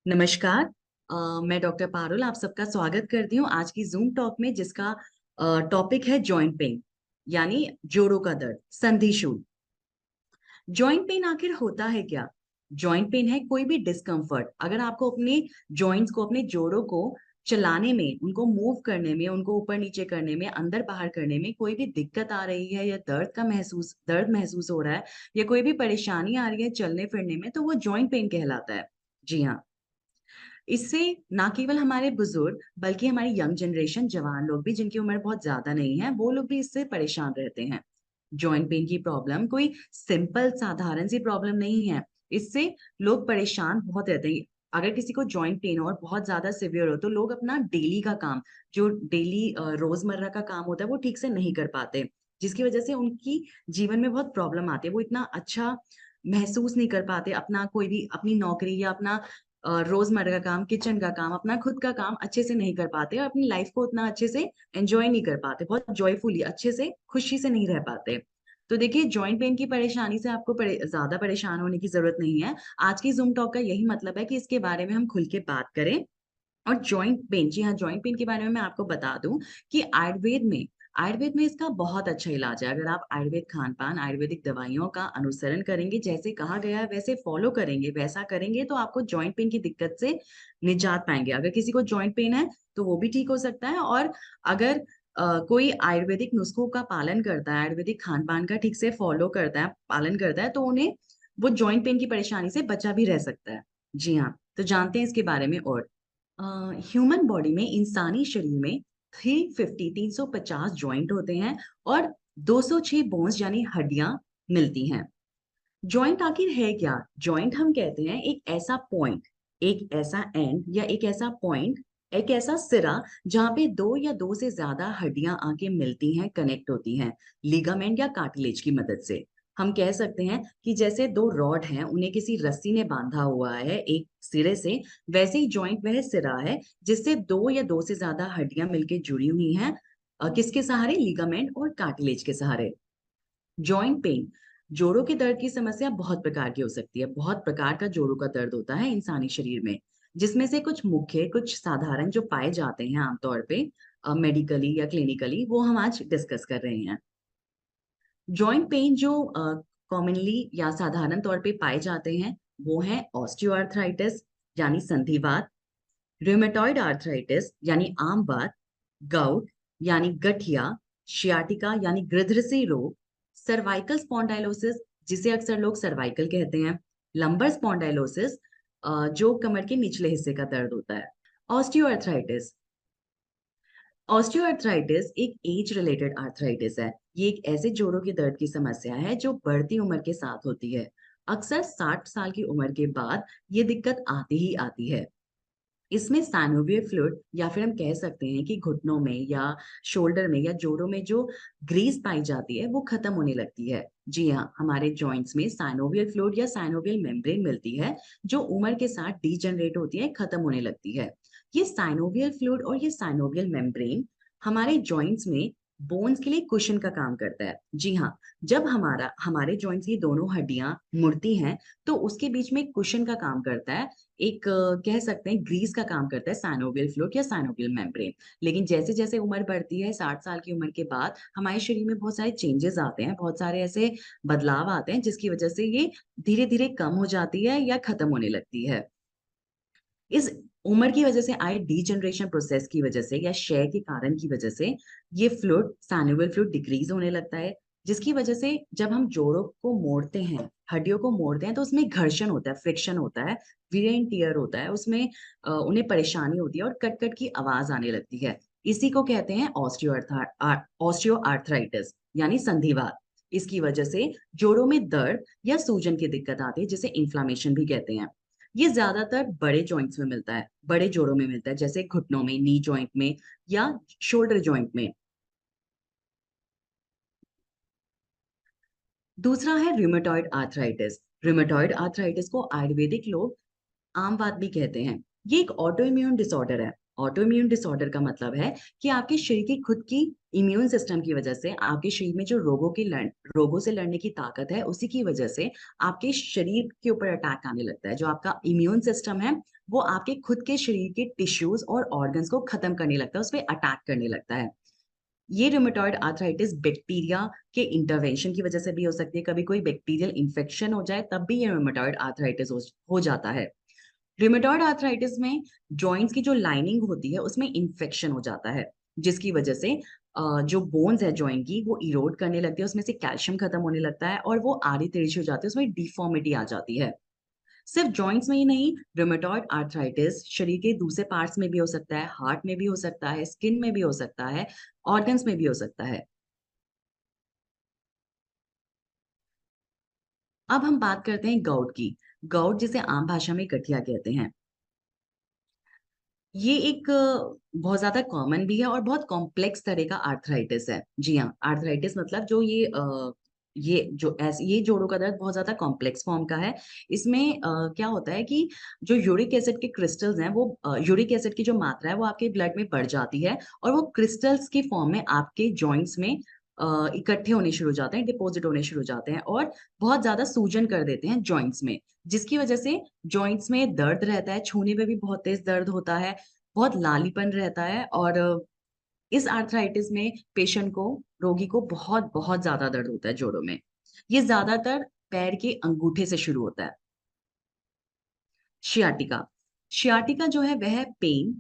नमस्कार। मैं डॉक्टर पारुल आप सबका स्वागत करती हूँ आज की जूम टॉक में, जिसका टॉपिक है जॉइंट पेन, यानी जोड़ों का दर्द, संधि शूल। जॉइंट पेन आखिर होता है क्या? जॉइंट पेन है कोई भी डिस्कम्फर्ट, अगर आपको अपने जॉइंट्स को, अपने जोड़ों को चलाने में, उनको मूव करने में, उनको ऊपर नीचे करने में, अंदर बाहर करने में कोई भी दिक्कत आ रही है, या दर्द महसूस हो रहा है, या कोई भी परेशानी आ रही है चलने फिरने में, तो वो जॉइंट पेन कहलाता है। जी हाँ। इससे ना केवल हमारे बुजुर्ग बल्कि हमारी यंग जनरेशन, जवान लोग भी जिनकी उम्र बहुत ज्यादा नहीं है, वो लोग भी इससे परेशान रहते हैं। जॉइंट पेन की प्रॉब्लम कोई सिंपल साधारण सी प्रॉब्लम नहीं है। इससे लोग परेशान बहुत रहते हैं। अगर किसी को जॉइंट पेन और बहुत ज्यादा सिवियर हो, तो लोग अपना डेली का काम, जो डेली रोजमर्रा का काम होता है, वो ठीक से नहीं कर पाते, जिसकी वजह से उनकी जीवन में बहुत प्रॉब्लम आती है। वो इतना अच्छा महसूस नहीं कर पाते, अपना कोई भी अपनी नौकरी या अपना रोजमर्रा का काम, किचन का काम, अपना खुद का काम अच्छे से नहीं कर पाते, और अपनी लाइफ को उतना अच्छे से एंजॉय नहीं कर पाते, बहुत जॉयफुली, अच्छे से, खुशी से नहीं रह पाते। तो देखिए, जॉइंट पेन की परेशानी से आपको ज्यादा परेशान होने की जरूरत नहीं है। आज की जूम टॉक का यही मतलब है कि इसके बारे में हम खुल के बात करें। और जॉइंट पेन, जी हाँ, जॉइंट पेन के बारे में मैं आपको बता दूं कि आयुर्वेद में इसका बहुत अच्छा इलाज है। अगर आप आयुर्वेद खान पान, आयुर्वेदिक दवाइयों का अनुसरण करेंगे, जैसे कहा गया है वैसे फॉलो करेंगे, वैसा करेंगे, तो आपको जॉइंट पेन की दिक्कत से निजात पाएंगे। अगर किसी को जॉइंट पेन है तो वो भी ठीक हो सकता है। और अगर कोई आयुर्वेदिक नुस्खों का पालन करता है, आयुर्वेदिक खान पान का ठीक से फॉलो करता है, पालन करता है, तो उन्हें वो जॉइंट पेन की परेशानी से बचा भी रह सकता है। जी हाँ। तो जानते हैं इसके बारे में और। ह्यूमन बॉडी में, इंसानी शरीर में 350 जॉइंट होते हैं, और 206 बोन्स यानी हड्डियां मिलती हैं। जॉइंट आखिर है क्या? जॉइंट हम कहते हैं एक ऐसा पॉइंट, एक ऐसा एंड, या एक ऐसा पॉइंट, एक ऐसा सिरा जहां पे दो या दो से ज्यादा हड्डियां आके मिलती हैं, कनेक्ट होती हैं, लिगामेंट या कार्टिलेज की मदद से। हम कह सकते हैं कि जैसे दो रॉड हैं, उन्हें किसी रस्सी ने बांधा हुआ है एक सिरे से, वैसे ही जॉइंट वह सिरा है जिससे दो या दो से ज्यादा हड्डियां मिलके जुड़ी हुई हैं। किसके सहारे? लिगामेंट और कार्टिलेज के सहारे। जॉइंट पेन, जोड़ों के दर्द की समस्या बहुत प्रकार की हो सकती है। बहुत प्रकार का जोड़ों का दर्द होता है इंसानी शरीर में, जिसमें से कुछ मुख्य, कुछ साधारण जो पाए जाते हैं आमतौर पे मेडिकली या क्लिनिकली, वो हम आज डिस्कस कर रहे हैं। जॉइंट पेन जो कॉमनली या साधारण तौर पे पाए जाते हैं, वो है ऑस्टियोआर्थराइटिस यानी संधिवात, रूमेटॉइड आर्थराइटिस यानी आम बात, गाउट यानी गठिया, शियाटिका यानी गृध्रसी रोग, सर्वाइकल स्पॉन्डाइलोसिस जिसे अक्सर लोग सर्वाइकल कहते हैं, लंबर स्पॉन्डाइलोसिस जो कमर के निचले हिस्से का दर्द होता है। ऑस्टियोआर्थराइटिस, ऑस्टियोआर्थराइटिस एक एज रिलेटेड आर्थराइटिस है। ये एक ऐसे जोड़ों के दर्द की समस्या है जो बढ़ती उम्र के साथ होती है। अक्सर 60 साल की उम्र के बाद ये दिक्कत आती ही आती है। इसमें साइनोवियल फ्लूइड, या फिर हम कह सकते हैं कि घुटनों में या शोल्डर में या जोड़ों में जो ग्रीस पाई जाती है, वो खत्म होने लगती है। जी हाँ, हमारे जॉइंट्स में साइनोवियल फ्लूइड या साइनोवियल मेम्ब्रेन मिलती है, जो उम्र के साथ डीजनरेट होती है, खत्म होने लगती है। ये साइनोवियल फ्लूइड और ये साइनोवियल मेम्ब्रेन हमारे जॉइंट्स में बोन्स के लिए कुशन का काम करता है। जी हाँ। जब हमारे जॉइंट्स की दोनों हड्डियां मुड़ती हैं, तो उसके बीच में एक कुशन का काम करता है, एक कह सकते हैं ग्रीस का काम करता है साइनोवियल फ्लूइड या साइनोवियल मेम्ब्रेन। लेकिन जैसे जैसे उम्र बढ़ती है, 60 साल की उम्र के बाद हमारे शरीर में बहुत सारे चेंजेस आते हैं, बहुत सारे ऐसे बदलाव आते हैं, जिसकी वजह से ये धीरे धीरे कम हो जाती है या खत्म होने लगती है। इस उम्र की वजह से आए डीजनरेशन प्रोसेस की वजह से, या क्षय के कारण की वजह से, ये फ्लूइड, साइनोवियल फ्लूइड डिक्रीज होने लगता है, जिसकी वजह से जब हम जोड़ों को मोड़ते हैं, हड्डियों को मोड़ते हैं, तो उसमें घर्षण होता है, फ्रिक्शन होता है, वियर एंड टियर होता है उसमें। उन्हें परेशानी होती है और कट कट की आवाज आने लगती है। इसी को कहते हैं ऑस्टियो आर्थराइटिस यानी संधिवात। इसकी वजह से जोड़ों में दर्द या सूजन की दिक्कत आती है, जिसे इन्फ्लामेशन भी कहते हैं। ये ज्यादातर बड़े जॉइंट्स में मिलता है, बड़े जोड़ों में मिलता है, जैसे घुटनों में, नी जॉइंट में, या शोल्डर जॉइंट में। दूसरा है रूमेटॉइड आर्थराइटिस। रूमेटॉइड आर्थराइटिस को आयुर्वेदिक लोग आम बात भी कहते हैं। ये एक ऑटो इम्यून डिसऑर्डर है। ऑटो इम्यून डिसऑर्डर का मतलब है कि आपके शरीर की खुद की इम्यून सिस्टम की वजह से आपके शरीर में जो रोगों से लड़ने की ताकत है, उसी की वजह से आपके शरीर के ऊपर अटैक आने लगता है। जो आपका इम्यून सिस्टम है वो आपके खुद के शरीर के टिश्यूज और ऑर्गन्स को खत्म करने लगता है, उस पर अटैक करने लगता है। ये रूमेटॉइड आर्थराइटिस बैक्टीरिया के इंटरवेंशन की वजह से भी हो सकती है। कभी कोई बैक्टीरियल इन्फेक्शन हो जाए तब भी ये रूमेटॉइड आर्थराइटिस हो जाता है। रूमेटॉइड आर्थराइटिस में जॉइंट्स की जो लाइनिंग होती है उसमें इन्फेक्शन हो जाता है, जिसकी वजह से जो बोन्स है जॉइंट की वो इरोड करने लगती है, उसमें से कैल्शियम खत्म होने लगता है और वो आड़ी तिरछी हो जाती है, उसमें डिफॉर्मिटी आ जाती है। सिर्फ जॉइंट्स में ही नहीं, रूमेटॉइड आर्थराइटिस शरीर के दूसरे पार्ट्स में भी हो सकता है, हार्ट में भी हो सकता है, स्किन में भी हो सकता है, ऑर्गन्स में भी हो सकता है। अब हम बात करते हैं गाउट की। गाउट जिसे आम भाषा में गठिया कहते हैं, ये एक बहुत ज्यादा कॉमन भी है और बहुत कॉम्प्लेक्स तरह का आर्थराइटिस है। जी हाँ, आर्थराइटिस मतलब जो ये जोड़ों का दर्द बहुत ज्यादा कॉम्प्लेक्स फॉर्म का है। इसमें क्या होता है कि जो यूरिक एसिड के क्रिस्टल्स हैं वो यूरिक एसिड की जो मात्रा है वो आपके ब्लड में बढ़ जाती है और वो क्रिस्टल्स की फॉर्म में आपके जॉइंट्स में इकट्ठे होने शुरू हो जाते हैं, डिपॉजिट होने शुरू हो जाते हैं और बहुत ज्यादा सूजन कर देते हैं जॉइंट्स में, जिसकी वजह से जॉइंट्स में दर्द रहता है, छूने में भी बहुत तेज दर्द होता है, बहुत लालीपन रहता है और इस आर्थराइटिस में पेशेंट को, रोगी को बहुत बहुत ज्यादा दर्द होता है जोड़ों में। ये ज्यादातर पैर के अंगूठे से शुरू होता है। शियाटिका। शियाटिका जो है वह पेन,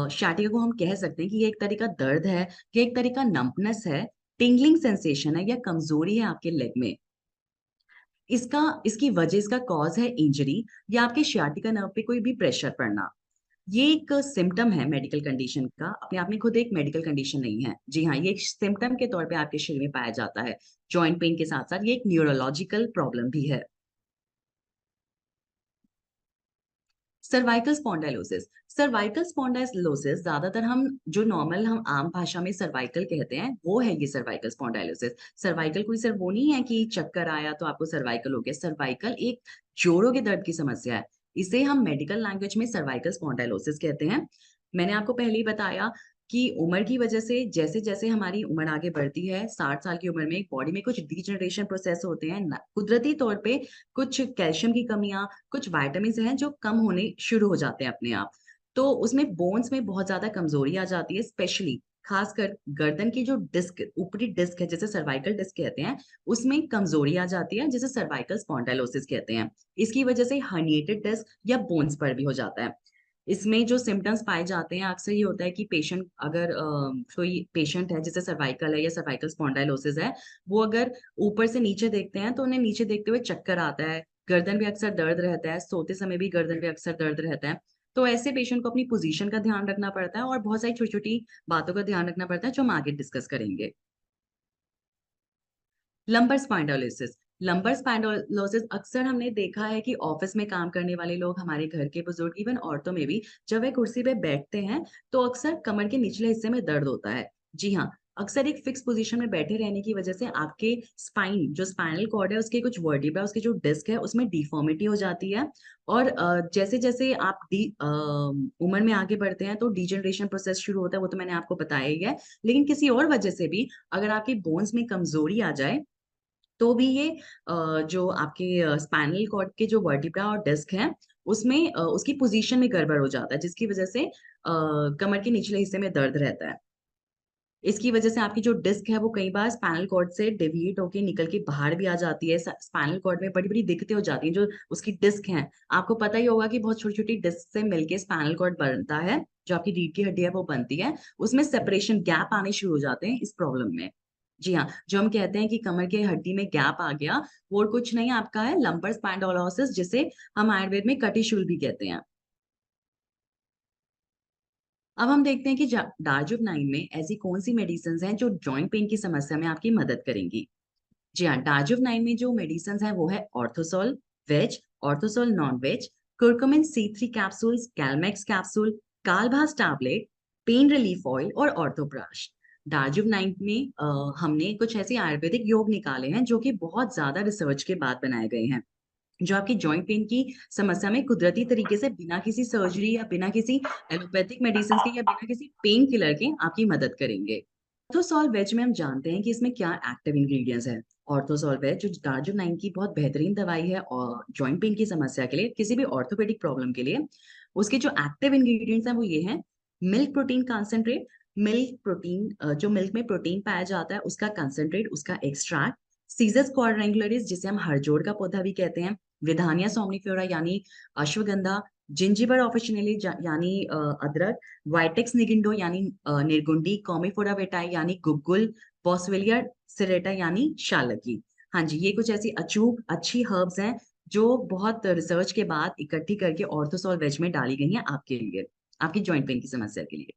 शियाटिका को हम कह सकते हैं कि ये एक तरह का दर्द है, ये एक तरह का नंबनेस है, टिंगलिंग सेंसेशन है या कमजोरी है आपके लेग में। इसकी वजह, इसका कॉज है इंजरी या आपके शियाटिका नर्व पे कोई भी प्रेशर पड़ना। ये एक सिम्टम है मेडिकल कंडीशन का, अपने आप में खुद एक मेडिकल कंडीशन नहीं है। जी हाँ, ये एक सिम्टम के तौर पे आपके शरीर में पाया जाता है। जॉइंट पेन के साथ साथ ये एक न्यूरोलॉजिकल प्रॉब्लम भी है। Cervical spondylosis. सर्वाइकल स्पॉन्डाइलोसिस ज्यादातर हम आम भाषा में सर्वाइकल कहते हैं, वो है ये सर्वाइकल स्पॉन्डाइलोसिस। सर्वाइकल कोई सिर्फ वो नहीं है कि चक्कर आया तो आपको सर्वाइकल हो गया। सर्वाइकल एक जोड़ों के दर्द की समस्या है। इसे हम मेडिकल लैंग्वेज में सर्वाइकल स्पॉन्डाइलोसिस कहते हैं। मैंने आपको पहले ही बताया कि उम्र की वजह से जैसे जैसे हमारी उम्र आगे बढ़ती है, 60 साल की उम्र में बॉडी में कुछ डीजनरेशन प्रोसेस होते हैं, कुदरती तौर पे कुछ कैल्शियम की कमियां, कुछ वाइटामिन हैं जो कम होने शुरू हो जाते हैं अपने आप। तो उसमें बोन्स में बहुत ज्यादा कमजोरी आ जाती है, स्पेशली खासकर गर्दन की जो डिस्क, ऊपरी डिस्क है जिसे सर्वाइकल डिस्क कहते हैं, उसमें कमजोरी आ जाती है जिसे सर्वाइकल स्पॉन्डाइलोसिस कहते हैं। इसकी वजह से हर्निएटेड डिस्क या बोन्स पर भी हो जाता है। इसमें जो सिम्टम्स पाए जाते हैं अक्सर ये होता है कि पेशेंट अगर कोई पेशेंट है जिसे सर्वाइकल है या सर्वाइकल स्पॉन्डाइलोसिस है, वो अगर ऊपर से नीचे देखते हैं तो उन्हें नीचे देखते हुए चक्कर आता है, गर्दन पे अक्सर दर्द रहता है, सोते समय भी गर्दन पे अक्सर दर्द रहता है। तो ऐसे पेशेंट को अपनी पोजीशन का ध्यान रखना पड़ता है और बहुत सारी छोटी छोटी बातों का ध्यान रखना पड़ता है जो हम आगे डिस्कस करेंगे। लंबर स्पाइंडोलिसिस। लंबर स्पाइंडोलोसिस अक्सर हमने देखा है कि ऑफिस में काम करने वाले लोग, हमारे घर के बुजुर्ग, इवन औरतों में भी जब वे कुर्सी पे बैठते हैं तो अक्सर कमर के निचले हिस्से में दर्द होता है। जी हाँ, अक्सर एक फिक्स पोजीशन में बैठे रहने की वजह से आपके स्पाइन, जो स्पाइनल कॉर्ड है, उसके कुछ वर्टिब्रा, उसकी जो डिस्क है उसमें डिफॉर्मिटी हो जाती है। और जैसे जैसे आप उम्र में आगे बढ़ते हैं तो डीजनरेशन प्रोसेस शुरू होता है, वो तो मैंने आपको बताया ही है। लेकिन किसी और वजह से भी अगर आपके बोन्स में कमजोरी आ जाए तो भी ये जो आपके स्पाइनल कॉर्ड के जो वर्टिब्रा और डिस्क हैं उसमें उसकी पोजीशन में गड़बड़ हो जाता है, जिसकी वजह से कमर के निचले हिस्से में दर्द रहता है। इसकी वजह से आपकी जो डिस्क है वो कई बार स्पाइनल कॉर्ड से डेविएट होके निकल के बाहर भी आ जाती है। स्पाइनल कॉर्ड में बड़ी बड़ी दिक्कतें हो जाती हैं जो उसकी डिस्क हैं। आपको पता ही होगा कि बहुत छोटी छोटी डिस्क से मिलके स्पाइनल कॉर्ड बनता है, जो आपकी रीढ़ की हड्डी है वो बनती है, उसमें सेपरेशन गैप आने शुरू हो जाते हैं इस प्रॉब्लम में। जी हाँ, जो हम कहते हैं कि कमर के हड्डी में गैप आ गया, वो कुछ नहीं, आपका है लंबर स्पाइंडोलोसिस, जिसे हम आयुर्वेद में कटिशूल भी कहते हैं। अब हम देखते हैं कि डार्जुबनाइन में ऐसी कौन सी मेडिसिन हैं जो जॉइंट पेन की समस्या में आपकी मदद करेंगी। जी हाँ, डार्जुबनाइन में जो मेडिसिन हैं वो है Orthosol veg, Orthosol non veg, curcumin C3 capsules, Calmax capsule, कालभास टैबलेट, पेन रिलीफ ऑयल और ऑर्थोप्राश। डार्जुबनाइन में हमने कुछ ऐसे आयुर्वेदिक योग निकाले हैं जो कि बहुत ज्यादा रिसर्च के बाद बनाए गए हैं। जो आपकी जॉइंट पेन की समस्या में कुदरती तरीके से बिना किसी सर्जरी या बिना किसी एलोपैथिक मेडिसिन के या बिना किसी पेन किलर के आपकी मदद करेंगे। ऑर्थोसॉल वेज में हम जानते हैं कि इसमें क्या एक्टिव इंग्रेडिएंट्स है। ऑर्थोसॉल वेज जो डार्जोनाइन की बहुत बेहतरीन दवाई है और जॉइंट पेन की समस्या के लिए, किसी भी ऑर्थोपेडिक प्रॉब्लम के लिए, उसके जो एक्टिव इंग्रेडिएंट्स हैं वो ये हैं: milk protein concentrate, milk protein जो मिल्क में प्रोटीन पाया जाता है उसका कंसेंट्रेट, उसका एक्सट्रैक्ट, सीजस क्वाड्रेंगुलरिस जिसे हम हड़जोड़ का पौधा भी कहते हैं, विधानिया सोमनिफेरा यानी अश्वगंधा, जिंजिबर ऑफिशिनली यानी अदरक, वाइटेक्स निगिंडो यानी निर्गुंडी, कॉमीफोरा वेटाई यानी गुग्गुल, बॉसवेलिया सिरेटा यानी शालकी। हाँ जी, ये कुछ ऐसी अचूक अच्छी हर्ब्स हैं जो बहुत रिसर्च के बाद इकट्ठी करके ऑर्थोसॉल वेज में डाली गई हैं आपके लिए, आपकी जॉइंट पेन की समस्या के लिए।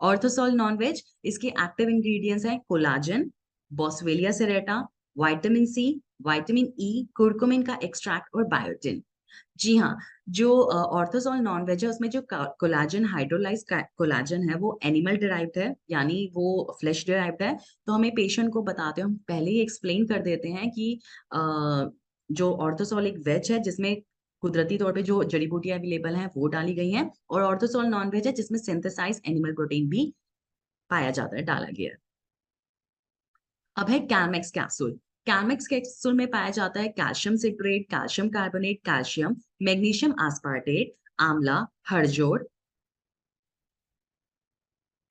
ऑर्थोसॉल नॉन वेज, इसके एक्टिव इंग्रेडिएंट्स हैं collagen, boswellia serrata, vitamin C, vitamin E, curcumin का एक्सट्रैक्ट और बायोटिन। जी हाँ, जो ऑर्थोसॉल नॉन वेज है उसमें जो कोलाजन हाइड्रोलाइज कोलाजन है वो एनिमल डिराइव्ड है, यानी वो फ्लेश डिराइव्ड है। तो हमें पेशेंट को बताते हैं, हम पहले ही एक्सप्लेन कर देते हैं कि जो ऑर्थोसॉल एक वेज है जिसमें कुदरती तौर पे जो जड़ी बूटियां अवेलेबल हैं वो डाली गई हैं, और ऑर्थोसॉल नॉन वेज है जिसमें सिंथेसाइज एनिमल प्रोटीन भी पाया जाता है, डाला गया है। अब है कैलमेक्स कैप्सूल। कैलमेक्स कैप्सूल में पाया जाता है calcium citrate, calcium carbonate, calcium, magnesium aspartate, आंवला, हड़जोड़,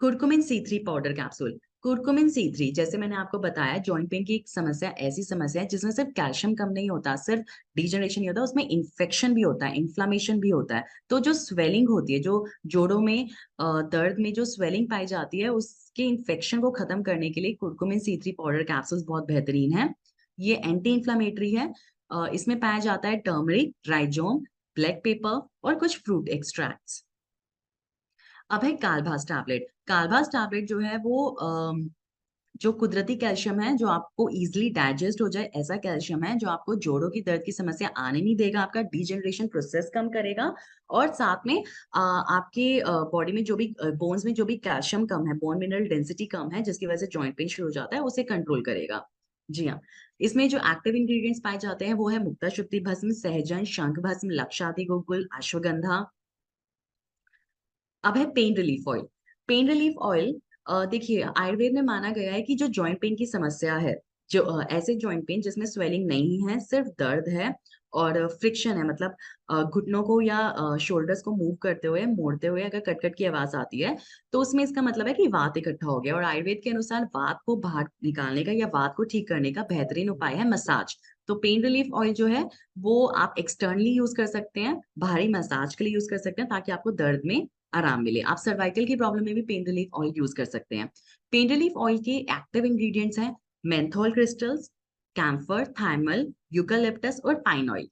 curcumin C3 powder capsule. Curcumin C3, जैसे मैंने आपको बताया, जॉइंट पेन की एक समस्या ऐसी समस्या है जिसमें सिर्फ कैल्शियम कम नहीं होता, सिर्फ डिजनरेशन नहीं होता, उसमें इन्फेक्शन भी होता है, इन्फ्लामेशन भी होता है। तो जो स्वेलिंग होती है, जो जोड़ों में दर्द में जो स्वेलिंग पाई जाती है, उसके इन्फेक्शन को खत्म करने के लिए कुरकुमिन C3 पाउडर कैप्सूल बहुत बेहतरीन है। ये एंटी इन्फ्लामेटरी है। इसमें पाया जाता है टर्मरिक, राइजोम, ब्लैक पेपर और कुछ फ्रूट एक्सट्रैक्ट्स। अब है कालभास टैबलेट। कालभास टैबलेट जो है वो जो कुदरती कैल्शियम है, जो आपको इजीली डाइजेस्ट हो जाए, ऐसा कैल्शियम है जो आपको जोड़ों की दर्द की समस्या आने नहीं देगा, आपका डिजेनरेशन प्रोसेस कम करेगा, और साथ में आपके बॉडी में जो भी बोन्स में जो भी कैल्शियम कम है, बोन मिनरल डेंसिटी कम है, जिसकी वजह से जॉइंट पेन शुरू हो जाता है, उसे कंट्रोल करेगा। जी हाँ, इसमें जो एक्टिव इंग्रेडिएंट्स पाए जाते हैं वो है मुक्ता शुद्धि भस्म, सहजन, शंख भस्म, लक्षादि गुग्गुल, अश्वगंधा। अब है pen relief oil. Pen relief oil, देखिए आयुर्वेद में माना गया है कि जो जॉइंट पेन की समस्या है, जो ऐसे जॉइंट पेन जिसमें स्वेलिंग नहीं है, सिर्फ दर्द है और फ्रिक्शन है, मतलब घुटनों को या शोल्डर्स को मूव करते हुए, मोड़ते हुए अगर कट कट की आवाज आती है, तो उसमें इसका मतलब है कि वात इकट्ठा हो गया। और आयुर्वेद के अनुसार वात को बाहर निकालने का या वात को ठीक करने का बेहतरीन उपाय है मसाज। तो पेन रिलीफ ऑयल जो है वो आप एक्सटर्नली यूज कर सकते हैं, बाहरी मसाज के लिए यूज कर सकते हैं, ताकि आपको दर्द में आराम मिले। आप सर्वाइकल की प्रॉब्लम में भी पेन रिलीफ ऑयल यूज कर सकते हैं। पेन रिलीफ ऑयल के एक्टिव इंग्रेडिएंट्स हैं menthol crystals, camphor, thymol, eucalyptus और पाइन ऑयल।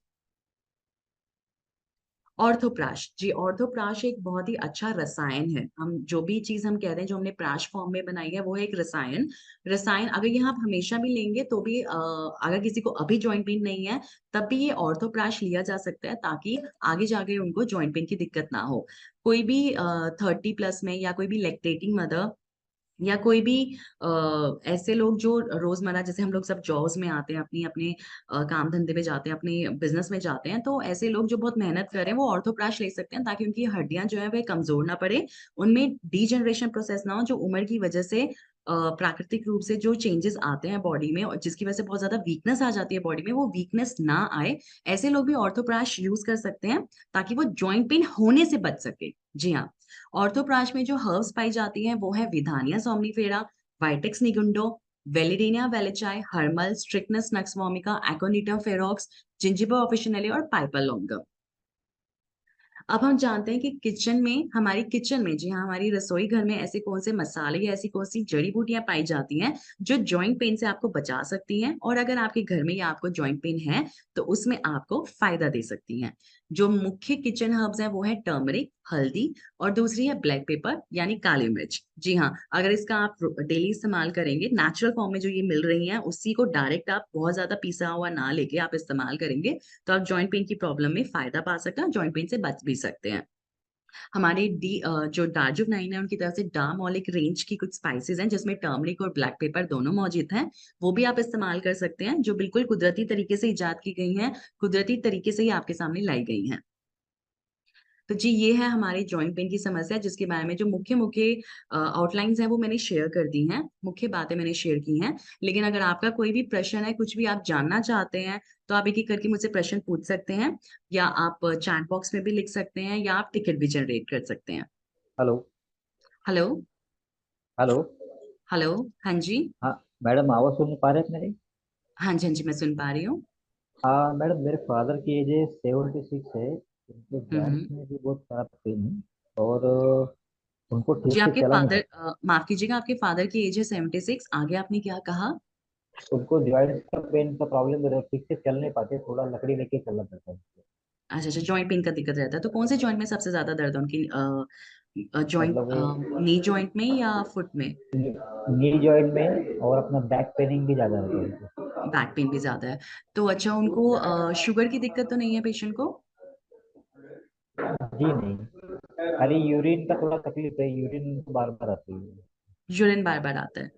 ऑर्थोप्राश, जी ऑर्थोप्राश एक बहुत ही अच्छा रसायन है। हम जो भी चीज हम कह रहे हैं जो हमने प्राश फॉर्म में बनाई है वो है एक रसायन। रसायन अगर ये आप हमेशा भी लेंगे तो भी अगर किसी को अभी जॉइंट पेन नहीं है तब भी ये ऑर्थोप्राश लिया जा सकता है, ताकि आगे जाके उनको जॉइंट पेन की दिक्कत ना हो। कोई भी 30+ में या कोई भी लैक्टेटिंग मदर या कोई भी ऐसे लोग जो रोजमर्रा, जैसे हम लोग सब जॉब्स में आते हैं, अपनी अपने काम धंधे पे जाते हैं, अपने बिजनेस में जाते हैं, तो ऐसे लोग जो बहुत मेहनत कर रहे हैं वो ऑर्थोप्राश ले सकते हैं, ताकि उनकी हड्डियां जो है वह कमजोर ना पड़े, उनमें डीजनरेशन प्रोसेस ना हो, जो उम्र की वजह से प्राकृतिक रूप से जो चेंजेस आते हैं बॉडी में और जिसकी वजह से बहुत ज्यादा वीकनेस आ जाती है बॉडी में, वो वीकनेस ना आए। ऐसे लोग भी ऑर्थोप्राश यूज कर सकते हैं ताकि वो जॉइंट पेन होने से बच सके। जी हाँ, ऑर्थोप्राश में जो हर्ब्स पाई जाती हैं वो है विधानिया सोमनीफेरा, वाइटेक्स निगुंडो, वेलिडेनिया वेलिचाई, हर्मल, strychnos nux vomica, aconitum ferox, zingiber officinale और पाइपर लोंगम। अब हम जानते हैं कि किचन में, हमारी किचन में, जी हाँ, हमारी रसोई घर में ऐसे कौन से मसाले या ऐसी कौन सी जड़ी बूटियां पाई जाती हैं जो जॉइंट पेन से आपको बचा सकती हैं, और अगर आपके घर में या आपको जॉइंट पेन है तो उसमें आपको फायदा दे सकती हैं। जो मुख्य किचन हर्ब्स हैं वो है टर्मरिक, हल्दी, और दूसरी है ब्लैक पेपर यानी काली मिर्च। जी हाँ, अगर इसका आप डेली इस्तेमाल करेंगे, नेचुरल फॉर्म में जो ये मिल रही है उसी को डायरेक्ट आप बहुत ज्यादा पीसा हुआ ना लेके आप इस्तेमाल करेंगे तो आप जॉइंट पेन की प्रॉब्लम में फायदा पा सकते हैं, जॉइंट पेन से बच भी सकते हैं। हमारे जो डार्जिलिंग है उनकी तरफ से डार्मोलिक रेंज की कुछ स्पाइसेस हैं जिसमें टर्मरिक और ब्लैक पेपर दोनों मौजूद हैं। वो भी आप इस्तेमाल कर सकते हैं, जो बिल्कुल कुदरती तरीके से इजाद की गई हैं, कुदरती तरीके से ही आपके सामने लाई गई हैं। तो जी ये है हमारी जॉइंट पेन की समस्या, जिसके बारे में जो मुख्य मुख्य आउटलाइंस हैं वो मैंने शेयर कर दी हैं, मुख्य बातें मैंने शेयर की हैं। लेकिन अगर आपका कोई भी प्रश्न है, कुछ भी आप जानना चाहते हैं, तो आप एक एक करके मुझसे प्रश्न पूछ सकते हैं, या आप चैट बॉक्स में भी लिख सकते हैं, या आप टिकट भी जनरेट कर सकते हैं। हेलो। हेलो। हेलो। हेलो। हाँ जी। हाँ मैडम, आवाज़ सुन पा रहे हैं मेरी? हाँ जी, हाँ जी, मैं सुन पा रही हूँ। हाँ मैडम, मेरे फादर की एज 76 है। उनके हम्म। जॉइंट्स में भी बहुत सारा पेन है। और उनको जी ठीक से आपके चला नहीं फादर, पाता। माफ कीजिएगा, आपके फादर की एज है 76, आगे आपने क्या कहा? उनको जॉइंट्स का पेन का प्रॉब्लम है, ठीक से चल नहीं पाते, थोड़ा लकड़ी लेके चलना पड़ता है। अच्छा अच्छा, जॉइंट पेन का दिक्कत रहता है, तो कौन से जॉइंट में सबसे ज्यादा दर्द है उनकी? जॉइंट, मतलब नी जॉइंट में या फुट में? नी जॉइंट में, और अपना बैक पेनिंग भी ज्यादा रहता है उनको। बैक पेन भी ज्यादा है। तो अच्छा, उनको शुगर की दिक्कत तो नहीं है पेशेंट को? जी नहीं, खाली यूरिन का थोड़ा तकलीफ है, यूरिन बार बार आती है। यूरिन बार बार आता है।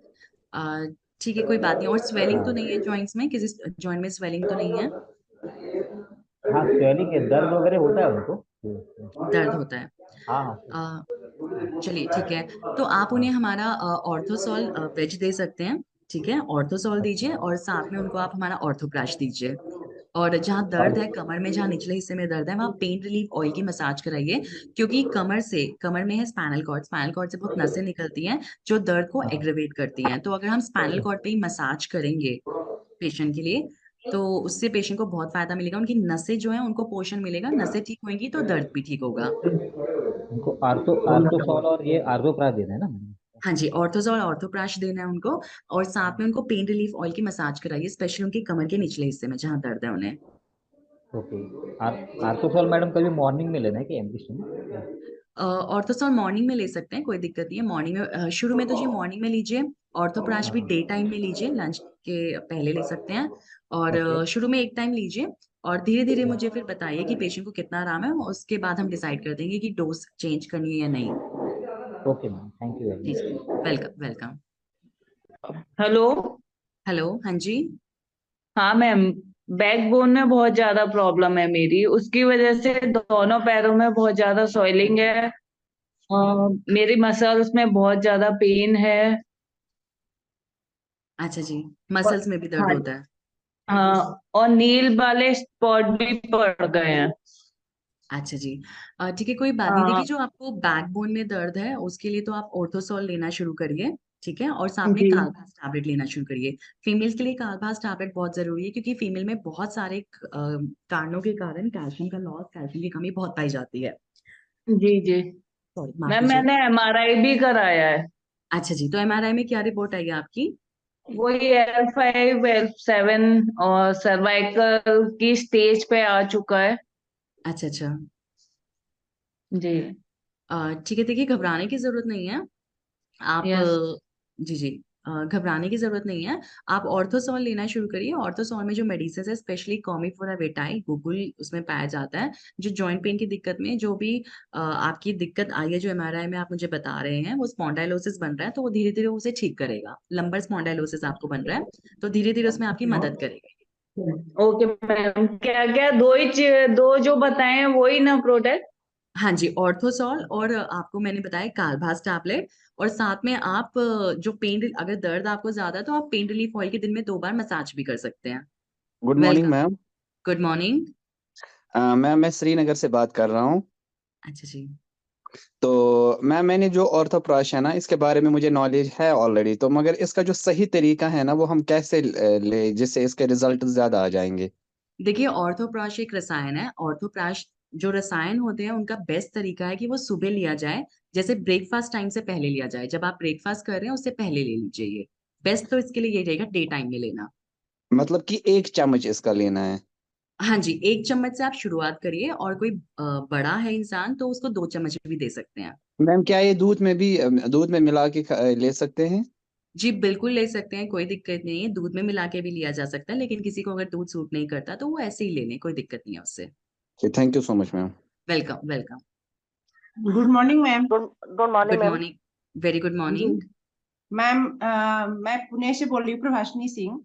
अ, ठीक है, कोई बात नहीं। और स्वेलिंग तो नहीं है हाँ। जॉइंट्स में? किसी जॉइंट में स्वेलिंग तो नहीं है? हाँ, स्वेलिंग है, दर्द वगैरह होता है उनको। दर्द होता है। हाँ हाँ। अ, चलिए ठीक है। तो आप उन्हें हमारा ऑर्थोसॉल वेज दे सकते हैं। ठीक है, ऑर्थोसॉल दीजिए, अच्छा। और साथ में उनको आप हमारा ऑर्थोप्राश दीजिए। और जहाँ और दर्द है, कमर में जहाँ निचले हिस्से में दर्द है, वहाँ पेन रिलीफ ऑयल की मसाज कराइए। क्योंकि कमर में है स्पाइनल कॉर्ड, स्पाइनल कॉर्ड से बहुत नसें निकलती हैं जो दर्द को हाँ। एग्रवेट करती हैं। तो अगर हम स्पाइनल कॉर्ड पे ही मसाज करेंगे पेशेंट के लिए, तो उससे पेशेंट को बहुत फायदा मिलेगा। उनकी नसें जो है उनको पोषण मिलेगा, नसें ठीक होंगी तो दर्द भी ठीक होगा। उनको आर्थोसॉल और ये आर्थोप्रा देना है ना? हाँ जी, ऑर्थोजॉल ऑर्थोप्राश देना है उनको। और साथ में उनको पेन रिलीफ ऑयल की मसाज कराइए, स्पेशली उनकी कमर के निचले हिस्से में जहाँ दर्द है उन्हें। ओके। आर्थोसॉल मैडम कभी मॉर्निंग में लेना है कि एमडी में? ऑर्थोसॉल मॉर्निंग में ले सकते हैं, कोई दिक्कत नहीं है। मॉर्निंग में शुरू में तो जी मॉर्निंग में लीजिए। ऑर्थोप्राश भी डे टाइम में लीजिए, लंच के पहले ले सकते हैं। और ओके। शुरू में एक टाइम लीजिए, और धीरे धीरे मुझे फिर बताइए कि पेशेंट को कितना आराम है, उसके बाद हम डिसाइड कर देंगे कि डोज चेंज करनी है या नहीं। Okay ma'am, thank you very जी जी, much. Welcome welcome. Hello. Hello. हाँ जी। हाँ मैम, बैकबोन में बहुत ज्यादा प्रॉब्लम है मेरी, उसकी वजह से दोनों पैरों में बहुत ज्यादा सॉइलिंग है। मेरी मसल्स में बहुत ज्यादा पेन है। अच्छा जी, और मसल्स में भी दर्द हाँ। होता है? हाँ, और नील वाले स्पॉट भी पड़ गए हैं। अच्छा जी। ठीक है, कोई बात नहीं। देखिए, हाँ जो आपको बैकबोन में दर्द है उसके लिए तो आप ऑर्थोसॉल लेना शुरू करिए। ठीक है, और साथ में जी। कालभास टैबलेट लेना शुरू करिए। फीमेल्स के लिए कालभास टैबलेट बहुत जरूरी है, क्योंकि फीमेल में बहुत सारे कारणों के कारण कैल्शियम का लॉस, कैल्शियम की कमी बहुत पाई जाती है। जी जी। सॉरी, माफ मैम कीजिए। मैंने एमआरआई भी कराया है। अच्छा जी, तो एमआरआई में क्या रिपोर्ट आई है आपकी? वही L5 L7, और सर्वाइकल की स्टेज पे आ चुका है। अच्छा अच्छा। जी। ठीक है, देखिए घबराने की जरूरत नहीं है। आप यस। जी जी, घबराने की जरूरत नहीं है। आप ऑर्थोसॉल लेना शुरू करिए। ऑर्थोसॉल में जो मेडिसिन है, स्पेशली कॉमिफोरावेटाई गुगुल उसमें पाया जाता है। जो जॉइंट पेन की दिक्कत में जो भी आपकी दिक्कत आई है, जो एमआरआई में आप मुझे बता रहे हैं, वो स्पॉन्डाइलोसिस बन रहा है, तो वो धीरे धीरे उसे ठीक करेगा। लंबर स्पॉन्डाइलोसिस आपको बन रहा है, तो धीरे धीरे उसमें आपकी मदद करेगा। ओके मैम, क्या क्या दो ही दो जो बताए हैं वही ना प्रोडक्ट? हाँ जी, ऑर्थोसॉल, और आपको मैंने बताया कालभास टैबलेट। और साथ में आप जो पेन, अगर दर्द आपको ज्यादा है तो आप पेन रिलीफ ऑयल के दिन में 2 बार मसाज भी कर सकते हैं। Good morning welcome. Ma'am. Good morning. Ma'am मैं श्रीनगर से बात कर रहा हूँ। अच्छा जी। तो मैम मैंने जो ऑर्थोप्राश है ना, इसके बारे में मुझे नॉलेज है ऑलरेडी, तो मगर इसका जो सही तरीका है ना, वो हम कैसे ले जिससे इसके रिजल्ट ज्यादा आ जाएंगे? देखिए, ऑर्थोप्राश एक रसायन है। ऑर्थोप्राश जो रसायन होते हैं, उनका बेस्ट तरीका है कि वो सुबह लिया जाए। जैसे ब्रेकफास्ट टाइम से पहले लिया जाए, जब आप ब्रेकफास्ट कर रहे हैं उससे पहले ले लीजिए ये। बेस्ट तो इसके लिए यही रहेगा, डे टाइम में लेना। मतलब कि 1 चम्मच इसका लेना है? हाँ जी, 1 चम्मच से आप शुरुआत करिए, और कोई बड़ा है इंसान तो उसको 2 चम्मच भी दे सकते हैं। मैम क्या ये दूध में भी दूध में मिला के ले सकते हैं? जी बिल्कुल ले सकते हैं, कोई दिक्कत नहीं है। दूध में मिला के भी लिया जा सकता है, लेकिन किसी को अगर दूध सूट नहीं करता तो वो ऐसे ही ले लें, कोई दिक्कत नहीं है उससे। Thank you so much ma'am. Welcome welcome. Good morning ma'am. Good morning good ma'am. Morning, very good जी मॉर्निंग। मैम, मैं पुणे से बोल रही हूँ, प्रभाषनी सिंह।